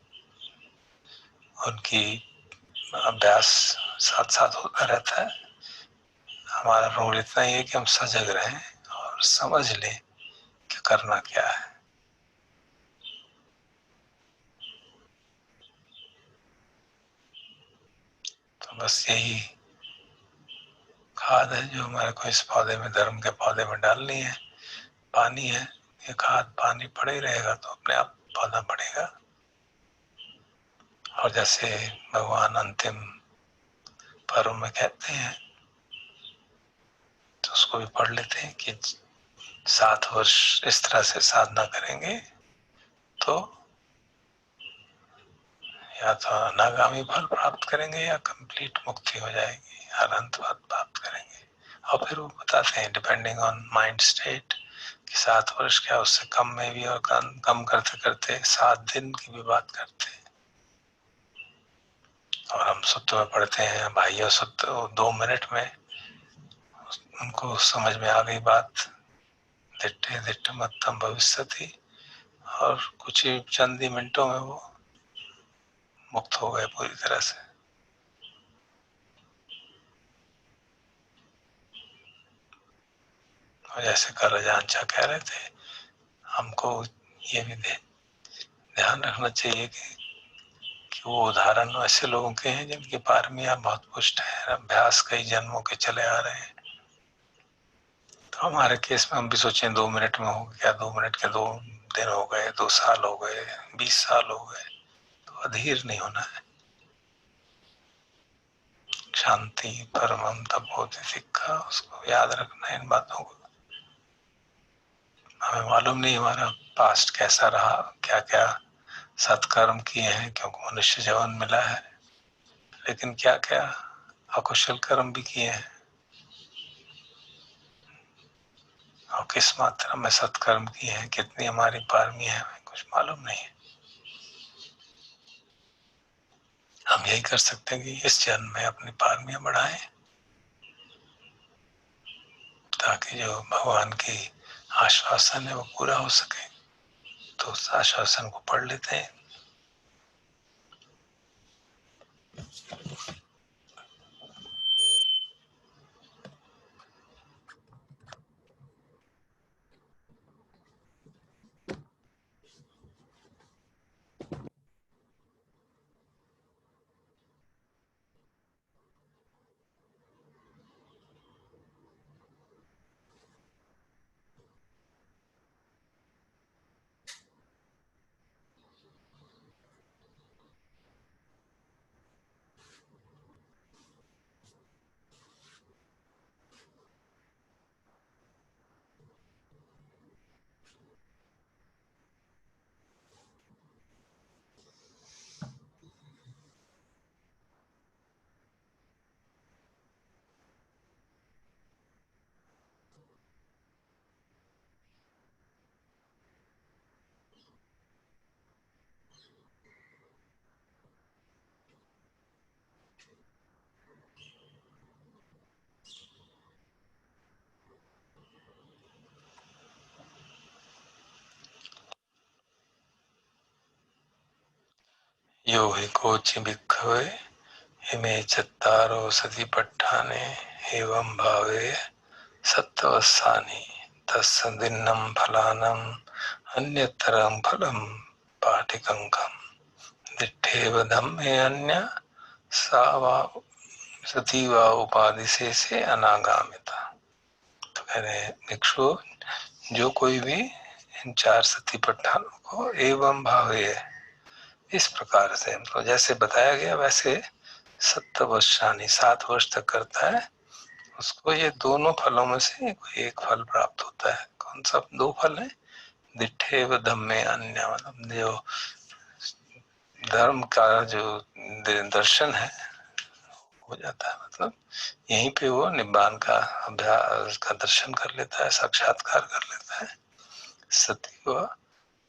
उनकी अभ्यास साथ साथ होता रहता है। हमारा रोल इतना ही है कि हम सजग रहें और समझ लें कि करना क्या है। तो बस यही खाद है जो हमारे को इस पौधे में, धर्म के पौधे में डालनी है। पानी है, ये खाद पानी पड़े ही रहेगा तो अपने आप पौधा बढ़ेगा। और जैसे भगवान अंतिम पर्व में कहते हैं, तो उसको भी पढ़ लेते हैं कि 7 वर्ष इस तरह से साधना करेंगे तो या तो अनागामी फल प्राप्त करेंगे या कंप्लीट मुक्ति हो जाएगी, अनंत फल प्राप्त करेंगे। और फिर वो बताते हैं डिपेंडिंग ऑन माइंड स्टेट कि 7 वर्ष क्या, उससे कम में भी, और कम करते करते 7 दिन की भी बात करते हैं। और हम सुत्त में पढ़ते हैं भाइयों, सुत्त 2 मिनट में उनको समझ में आ गई बात, दिट्टे दिट्टे मत्तम भविष्यति, और कुछ ही चंद ही मिनटों में वो मुक्त हो गए पूरी तरह से। और जैसे करजांचा कह रहे थे, हमको ये भी ध्यान रखना चाहिए कि वो उदाहरण ऐसे लोगों के हैं जिनकी पारमियां बहुत पुष्ट है, अभ्यास कई जन्मों के चले आ रहे हैं। तो हमारे केस में हम भी सोचें 2 मिनट में हो गया, 2 मिनट के 2 दिन हो गए, 2 साल हो गए, 20 साल हो गए, तो अधीर नहीं होना है। शांति परमम तपोति सिक्खा, उसको याद रखना है इन बातों को। हमें मालूम नहीं हमारा पास्ट कैसा रहा, क्या क्या सत्कर्म किए हैं, क्योंकि मनुष्य जीवन मिला है, लेकिन क्या क्या अकुशल कर्म भी किए हैं, और किस मात्रा में सत्कर्म किए हैं, कितनी हमारी पारमी है, हमें कुछ मालूम नहीं है। हम यही कर सकते हैं कि इस जन्म में अपनी पारमियां बढ़ाएं, ताकि जो भगवान की आश्वासन है वो पूरा हो सके। तो उस आश्वासन को पढ़ लेते हैं। यो हि कोचि भिक्खवे इमे चत्तारो सतिपट्ठाने एवं भावे सत्तवस्सानि तस्सदिन्नं फलानाम् अन्यतरं फलं पाटिकंकम् दिट्ठेव धम्मे अन्य सा वा सती वा उपाधि से अनागामिता। तो कह रहे हैं भिक्षु, जो कोई भी इन 4 सतिपट्ठानों को एवं भावे, इस प्रकार से तो जैसे बताया गया वैसे 7 वर्षानी 7 वर्ष तक करता है, उसको ये दोनों फलों में से कोई एक फल प्राप्त होता है। कौन सा 2 फल है? दिट्ठे व धम्मे अन्य, मतलब जो धर्म का जो दर्शन है हो जाता है, मतलब यहीं पे वो निब्बान का अभ्यास का दर्शन कर लेता है, साक्षात्कार कर लेता है। सती व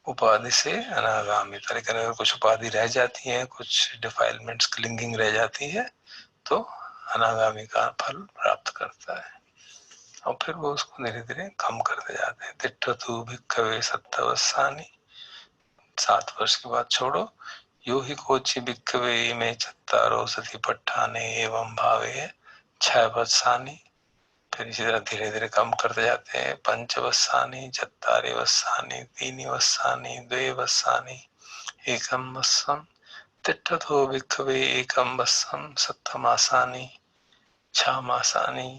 उपाधि से अनागामी, लेकिन अगर कुछ उपाधि रह जाती है, कुछ डिफाइलमेंट्स क्लिंगिंग रह जाती है, तो अनागामी का फल प्राप्त करता है, और फिर वो उसको धीरे धीरे कम करते जाते हैं। तिष्ठतु भिक्खवे सत्तवस्सानि, 7 वर्ष के बाद छोड़ो। यो ही कोचि भिक्खवे में चत्तारो सतिपट्ठाने एवं भावे 6 वत्सानि, फिर इसी तरह धीरे धीरे कम करते जाते हैं। 5 वत्सानि, 4 वत्सानि, 3 वत्सानि, 2 वत्सानि, 1 वत्सम। तिष्ठतो भिक्खवे 1 वत्सम 7 मासानि, 6 मासानि,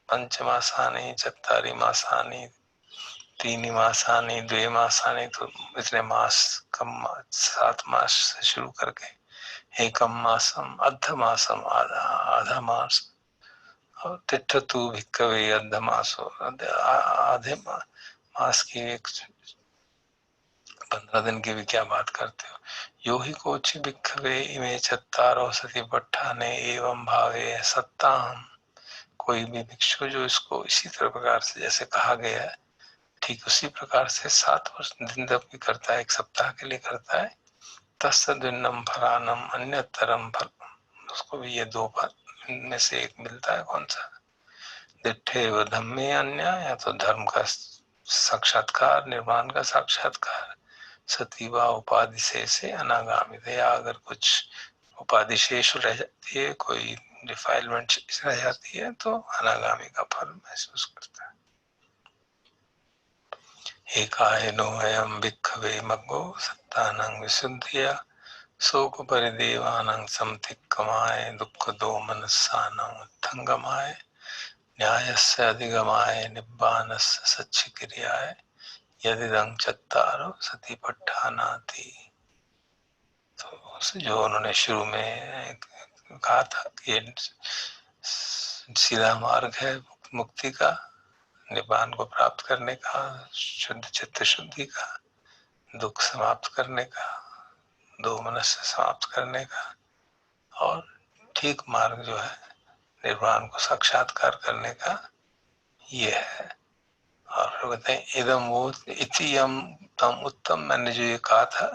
5 मासानि, 4 मासानि, 3 मासानि, 2 मासानि, तो इतने मास, कम 7 मास से शुरू करके 1 मासम, अर्धमासम, आधा मास, और तिष्ठतु भिक्खवे अर्धमासो, आधे मास की 15 दिन की भी क्या बात करते हो। यो ही कोचि भिक्खवे इमे चत्तारो सतिपट्ठाने एवं भावे सत्ताहम, कोई भी भिक्षु जो इसको इसी तरह प्रकार से जैसे कहा गया है, ठीक उसी प्रकार से 7 वर्ष दिन तक भी करता है, 1 सप्ताह के लिए करता है। तत्सदिन्नम फलानम अन्यतरम फल, उसको भी ये 2 फल में से एक मिलता है। कौन सा? दिट्ठे व धम्मे अन्य, या तो धर्म का साक्षात्कार, निर्वाण का साक्षात्कार। सतीवा उपाधि से अनागामी, या अगर कुछ उपाधि शेष रह जाती है, कोई डिफाइलमेंट रह जाती है, तो अनागामी का फल महसूस करता है। एकायनो अयम भिक्खवे मग्गो सत्तानं विशुद्धिया शोक परिदेवानं समतिक्कमाय दुःख दोमनस्सानं उत्थंगमाय न्यायस्य अधिगमाय निब्बानस्य सच्चिक्रियाय यदिदं चत्तारो सतिपट्ठानाति। तो जो उन्होंने शुरू में कहा था कि ये सीधा मार्ग है मुक्ति का, निब्बान को प्राप्त करने का, शुद्ध चित्त शुद्धि का, दुख समाप्त करने का, दो मनस्य समाप्त करने का, और ठीक मार्ग जो है निर्वाण को साक्षात्कार करने का, ये है। और कहते हैं इदम वो इति यम तम उत्तम, मैंने जो ये कहा था,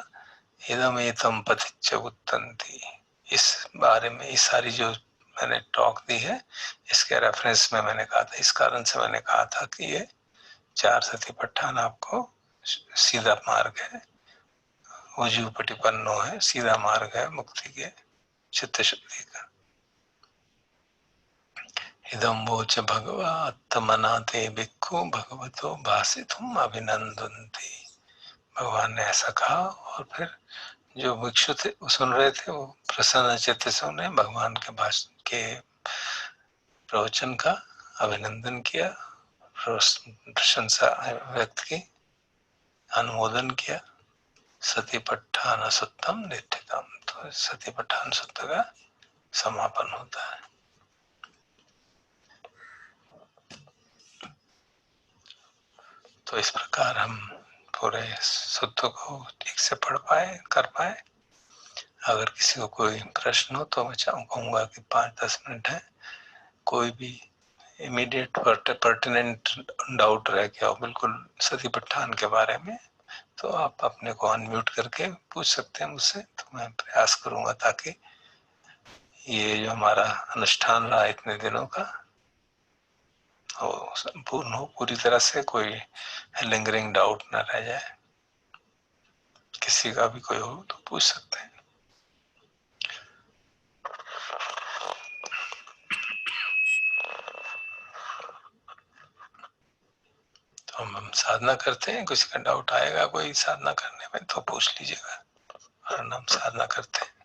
इदम एतम पतिच्च उत्तंती, इस बारे में इस सारी जो मैंने टॉक दी है, इसके रेफरेंस में मैंने कहा था, इस कारण से मैंने कहा था कि ये 4 सतिपट्ठान आपको सीधा मार्ग है, उजुपटिपन्नो है, सीधा मार्ग है मुक्ति के, चित्त शुद्धि का। इदम वोच भगवा आत्मना ते भिक्खु भगवतो भासितुम अभिनंदन्ति, भगवान ने ऐसा कहा, और फिर जो भिक्षु थे वो सुन रहे थे, वो प्रसन्न चित्त से उन्हें भगवान के भाषण के प्रवचन का अभिनंदन किया, प्रशंसा व्यक्त की, अनुमोदन किया। सतिपट्ठान सुत्तम निष्ठितम, तो सतिपट्ठान सुत्त का समापन होता है। तो इस प्रकार हम पूरे सूत्र को ठीक से पढ़ पाए, कर पाए। अगर किसी को कोई प्रश्न हो तो मैं कहूँगा कि 5-10 मिनट है, कोई भी इमीडिएट पर्टिनेंट डाउट रह गया हो बिल्कुल सतिपट्ठान के बारे में, तो आप अपने को अनम्यूट करके पूछ सकते हैं मुझसे, तो मैं प्रयास करूंगा ताकि ये जो हमारा अनुष्ठान रहा इतने दिनों का वो संपूर्ण हो पूरी तरह से, कोई लिंगरिंग डाउट ना रह जाए। किसी का भी कोई हो तो पूछ सकते हैं। तो हम साधना करते हैं, किसी का डाउट आएगा कोई साधना करने में तो पूछ लीजिएगा, और हम साधना करते हैं।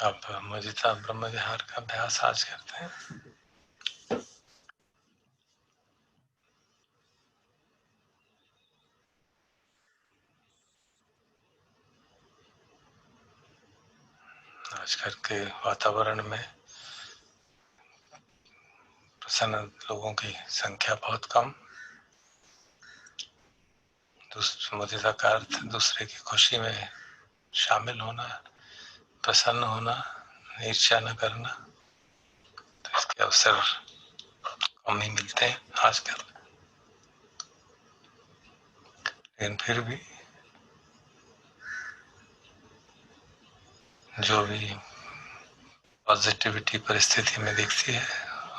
अब मुदिता ब्रह्म विहार का अभ्यास आज करते हैं। आजकल के वातावरण में प्रसन्न लोगों की संख्या बहुत कम। मुदिता का अर्थ दूसरे की खुशी में शामिल होना, प्रसन्न होना, ईर्ष्या न करना। तो इसके अवसर कम ही मिलते हैं आजकल, लेकिन फिर भी जो भी पॉजिटिविटी परिस्थिति में दिखती है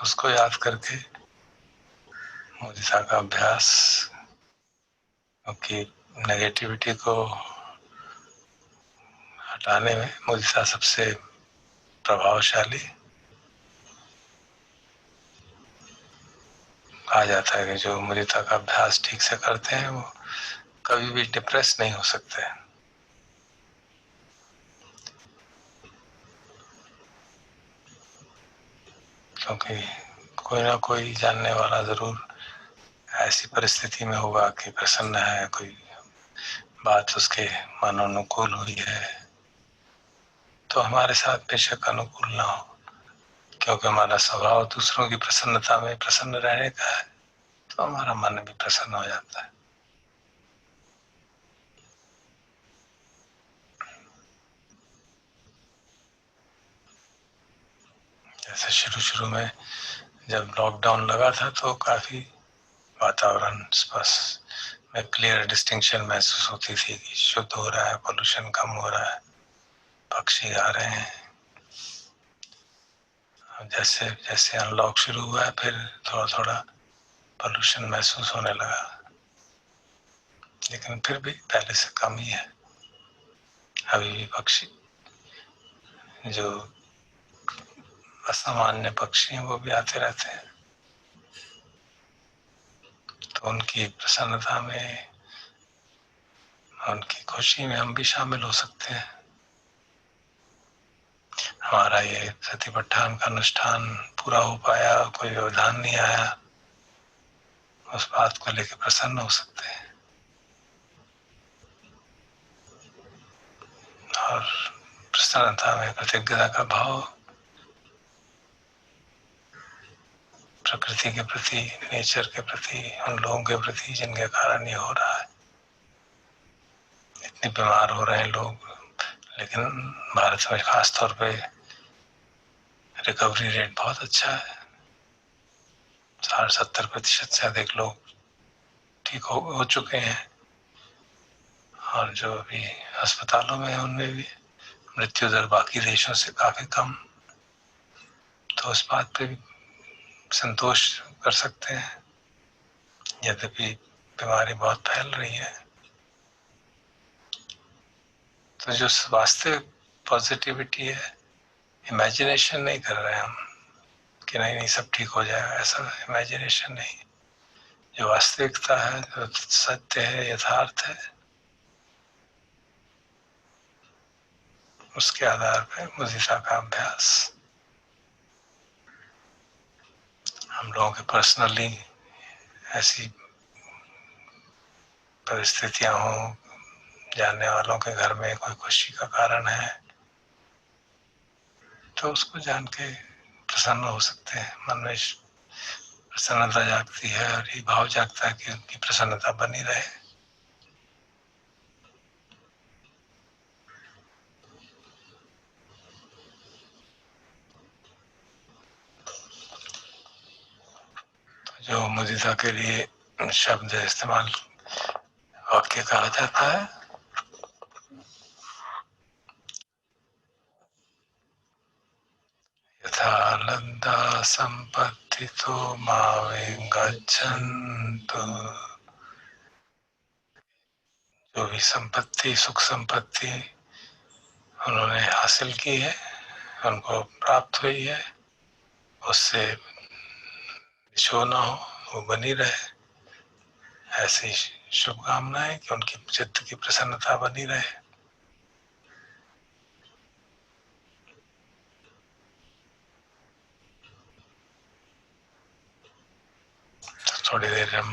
उसको याद करके मुदिता का अभ्यास, क्योंकि नेगेटिविटी को हटाने में मुदिता सबसे प्रभावशाली। कहा जाता है कि जो मुदिता का अभ्यास ठीक से करते हैं वो कभी भी डिप्रेस नहीं हो सकते, क्योंकि कोई ना कोई जानने वाला जरूर ऐसी परिस्थिति में होगा कि प्रसन्न है, कोई बात उसके मनोनुकूल हुई है, तो हमारे साथ बेशक अनुकूल ना हो, क्योंकि हमारा स्वभाव दूसरों की प्रसन्नता में प्रसन्न रहने का है, तो हमारा मन भी प्रसन्न हो जाता है। जैसे शुरू में जब लॉकडाउन लगा था तो काफी वातावरण स्पष्ट में क्लियर डिस्टिंक्शन महसूस होती थी कि शुद्ध हो रहा है, पोल्यूशन कम हो रहा है, पक्षी आ रहे हैं। जैसे जैसे अनलॉक शुरू हुआ है फिर थोड़ा थोड़ा पोल्यूशन महसूस होने लगा, लेकिन फिर भी पहले से कम ही है। अभी भी पक्षी जो असामान्य पक्षी हैं वो भी आते रहते हैं, तो उनकी प्रसन्नता में, उनकी खुशी में हम भी शामिल हो सकते हैं। हमारा ये सतीपट्ठान का अनुष्ठान पूरा हो पाया, कोई व्यवधान नहीं आया, उस बात को लेकर प्रसन्न हो सकते हैं। और प्रसन्नता में कृतज्ञता का भाव प्रकृति के प्रति, नेचर के प्रति, उन लोगों के प्रति जिनके कारण ये हो रहा है। इतने बीमार हो रहे हैं लोग, लेकिन भारत में खास तौर पे रिकवरी रेट बहुत अच्छा है। 60-70% से अधिक लोग ठीक हो चुके हैं, और जो अभी अस्पतालों में है उनमें भी मृत्यु दर बाकी देशों से काफी कम। तो उस बात पे भी संतोष कर सकते हैं, यद्यपि बीमारी बहुत फैल रही है। तो जो वास्तविक पॉजिटिविटी है, इमेजिनेशन नहीं कर रहे हैं हम कि नहीं नहीं सब ठीक हो जाएगा, ऐसा इमेजिनेशन नहीं। जो वास्तविकता है, जो सत्य है, यथार्थ है, उसके आधार पर मुदिता का अभ्यास हम लोगों के पर्सनली ऐसी परिस्थितियां हों, जानने वालों के घर में कोई खुशी का कारण है, तो उसको जान के प्रसन्न हो सकते हैं। मन में प्रसन्नता जागती है और ये भाव जागता है कि उनकी प्रसन्नता बनी रहे। तो जो मुदिता के लिए शब्द इस्तेमाल, वाक्य कहा जाता है, यथा लब्धा संपत्तितो मावे गच्छन्तु। जो भी संपत्ति, सुख संपत्ति उन्होंने हासिल की है, उनको प्राप्त हुई है, उससे छो ना हो, वो बनी रहे। ऐसी शुभकामनाएं कि उनकी चित्त की प्रसन्नता बनी रहे। थोड़ी देर हम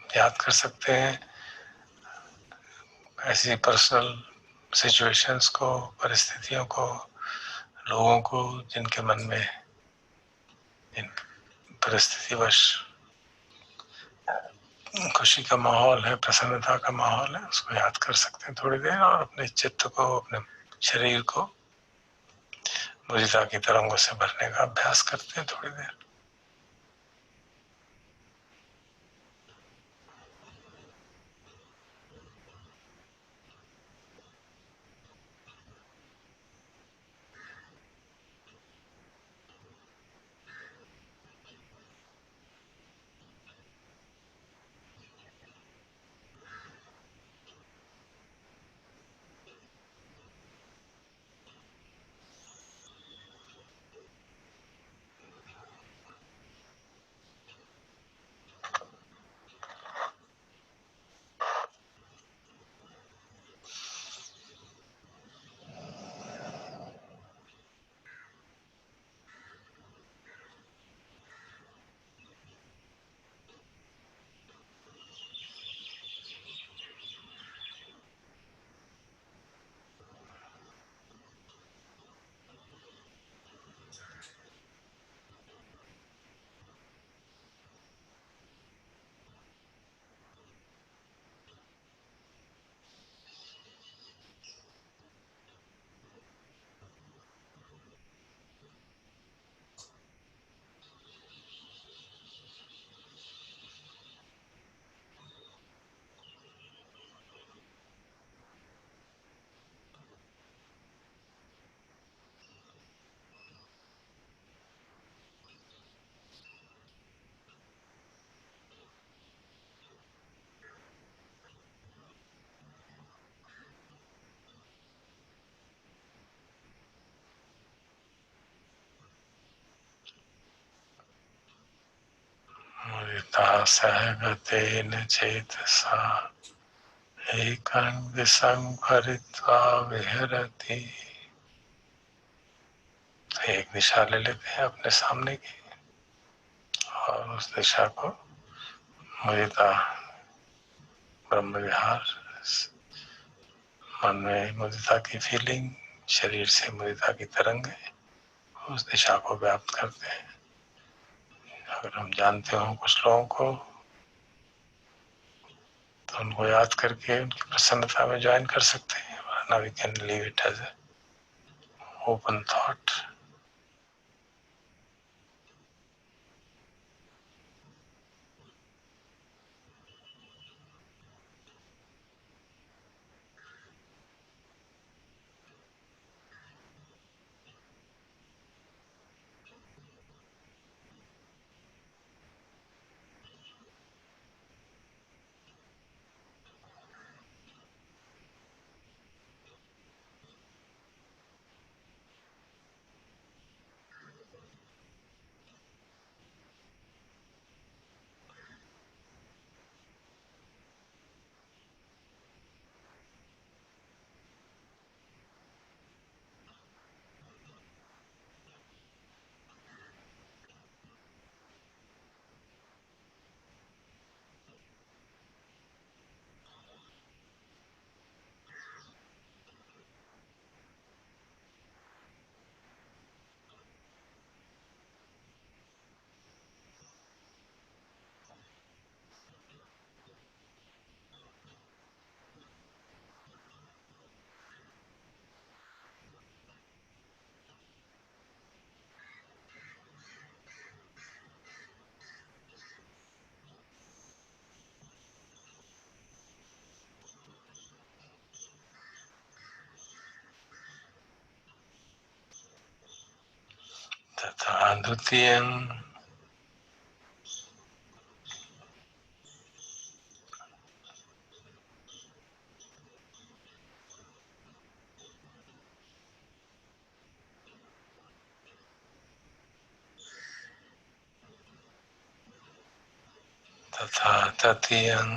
याद कर सकते हैं ऐसी पर्सनल सिचुएशंस को, परिस्थितियों को, लोगों को जिनके मन में इन परिस्थितिवश खुशी का माहौल है, प्रसन्नता का माहौल है, उसको याद कर सकते हैं थोड़ी देर और अपने चित्त को, अपने शरीर को मुदिता की तरंगों से भरने का अभ्यास करते हैं थोड़ी देर। मुदिता सहगतेन चेतसा एकं विसंहरित्वा विहरति। एक दिशा ले लेते हैं अपने सामने की और उस दिशा को मुदिता ब्रह्म विहार, मन में मुदिता की फीलिंग, शरीर से मुदिता की तरंगे उस दिशा को व्याप्त करते हैं। अगर हम जानते हो कुछ लोगों को तो उनको याद करके उनकी प्रसन्नता में ज्वाइन कर सकते हैं, वरना we can leave it as open thought. तथा द्वितीयं तथा तृतीयं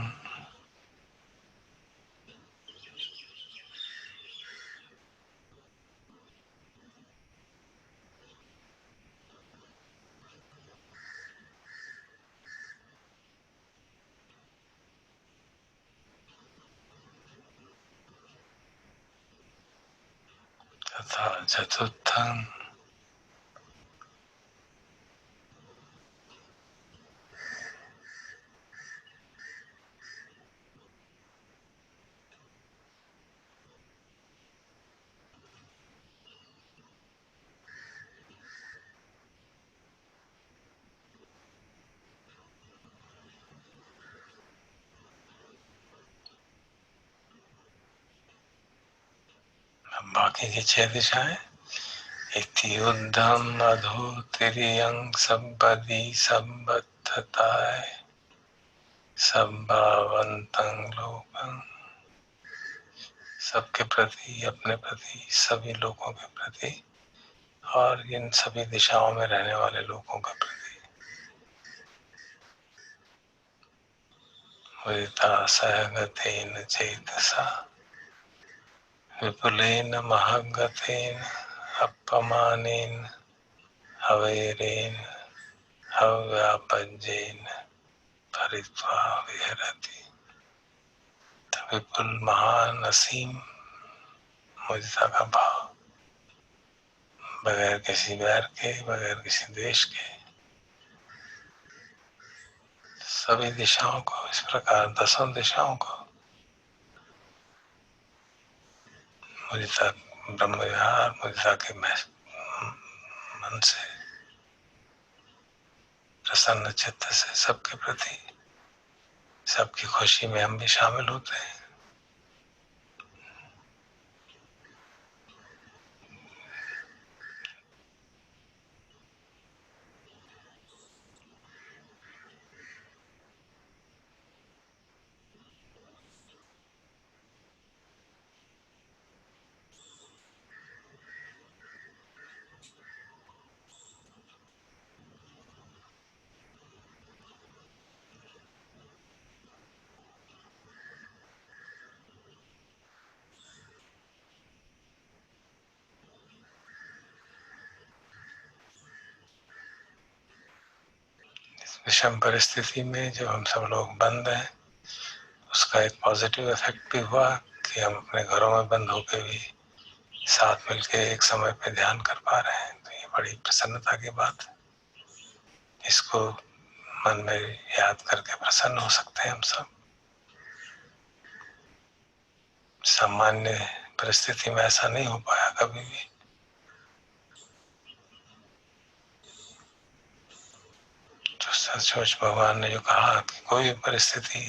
तथा चतुर्थं बाकी की 6 दिशाएं इति उद्धम अधो तिर्यंग संपदि संबद्धताय संभावंतं लोकं, सबके प्रति, अपने प्रति, सभी लोगों के प्रति और इन सभी दिशाओं में रहने वाले लोगों के प्रति विदिता सहगतेन चेतसा विपुलेन महगतेन अपमानेन अवैरेन अव्यापजेन परित्वा विहरति। तो विपुल महान असीम मुदिता का भाव बगैर किसी बैर के, बगैर किसी देश के सभी दिशाओं को, इस प्रकार 10 दिशाओं को मुदिता ब्रह्म विहार मुदिता के मन से प्रसन्न चित्त से सबके प्रति, सबकी खुशी में हम भी शामिल होते हैं। विषम परिस्थिति में जब हम सब लोग बंद हैं, उसका एक पॉजिटिव इफेक्ट भी हुआ कि हम अपने घरों में बंद होकर भी साथ मिलके एक समय पे ध्यान कर पा रहे हैं। तो ये बड़ी प्रसन्नता की बात है। इसको मन में याद करके प्रसन्न हो सकते हैं हम सब। सामान्य परिस्थिति में ऐसा नहीं हो पाया कभी भी। तो सचमुच भगवान ने जो कहा कि कोई परिस्थिति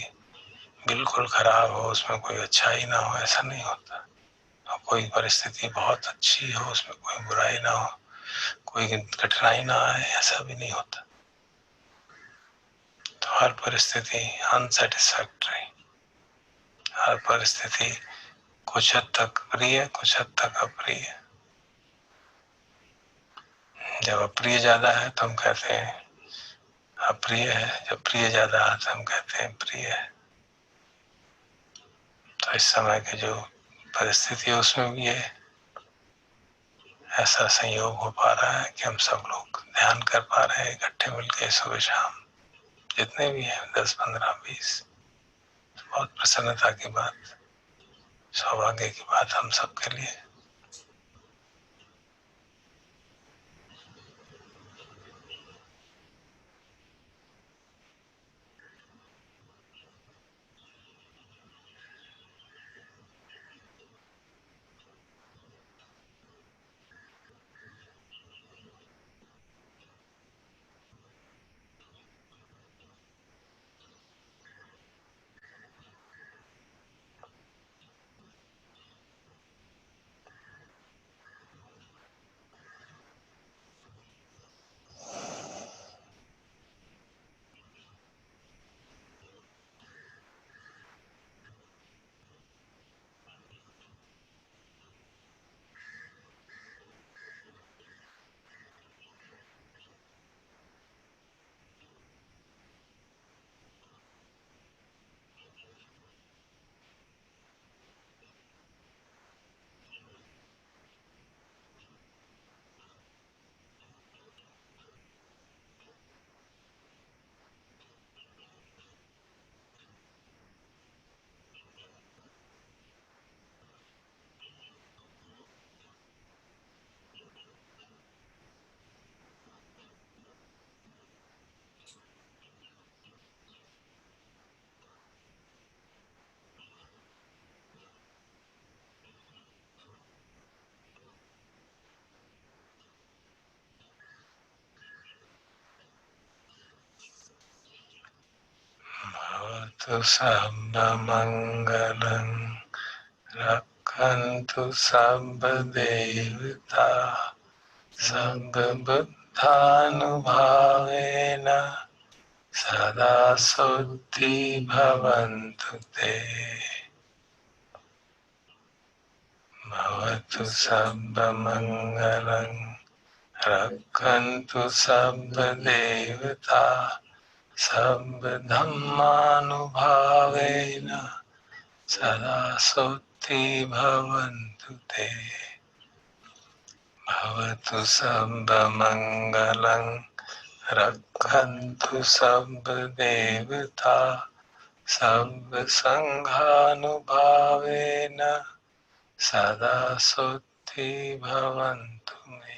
बिल्कुल खराब हो, उसमें कोई अच्छाई ना हो, ऐसा नहीं होता। और कोई परिस्थिति बहुत अच्छी हो, उसमें कोई बुराई ना हो, कोई कठिनाई ना आए, ऐसा भी नहीं होता। तो हर परिस्थिति अनसेटिस्फैक्टरी, हर परिस्थिति कुछ हद तक प्रिय, कुछ हद तक अप्रिय। जब अप्रिय ज्यादा है तो हम कहते हैं अप्रिय है, जब प्रिय ज्यादा है तो हम कहते हैं प्रिय है। तो इस समय की जो परिस्थिति है उसमें भी ये ऐसा संयोग हो पा रहा है कि हम सब लोग ध्यान कर पा रहे हैं इकट्ठे मिलकर सुबह शाम, जितने भी हैं 10, 15, 20। बहुत प्रसन्नता की बात, सौभाग्य की बात हम सबके लिए। सर्वमङ्गलं रक्षन्तु सर्वदेवता सर्वबुद्धानुभावेन सदा सुखी भवन्तु ते। भवतु सर्वमङ्गलं रक्षन्तु सर्वदेवता सर्वधर्मानुभावेन सदा सुखी भवन्तु ते। भवतु सर्वमङ्गलं रक्षन्तु सर्वदेवता सर्वसङ्घानुभावेन सदा सुखी भवन्तु मे।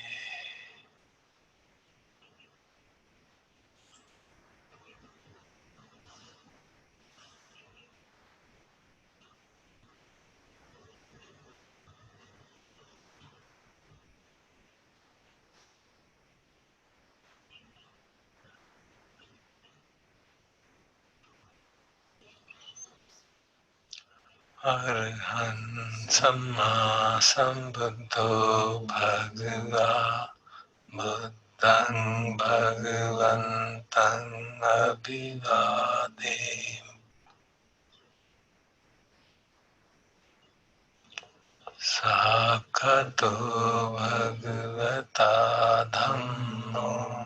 अरहं सम्मा सम्बुद्धो भगवा बुद्धं भगवन्तं अभिवादेमि। साक्षातो भगवता धम्मो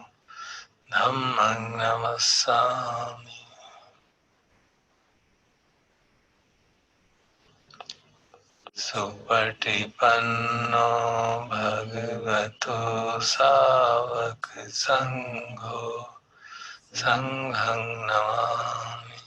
धम्मं नमस्सामि। सुपटिपन्नो भगवतो सावक संघो संघं नमामि।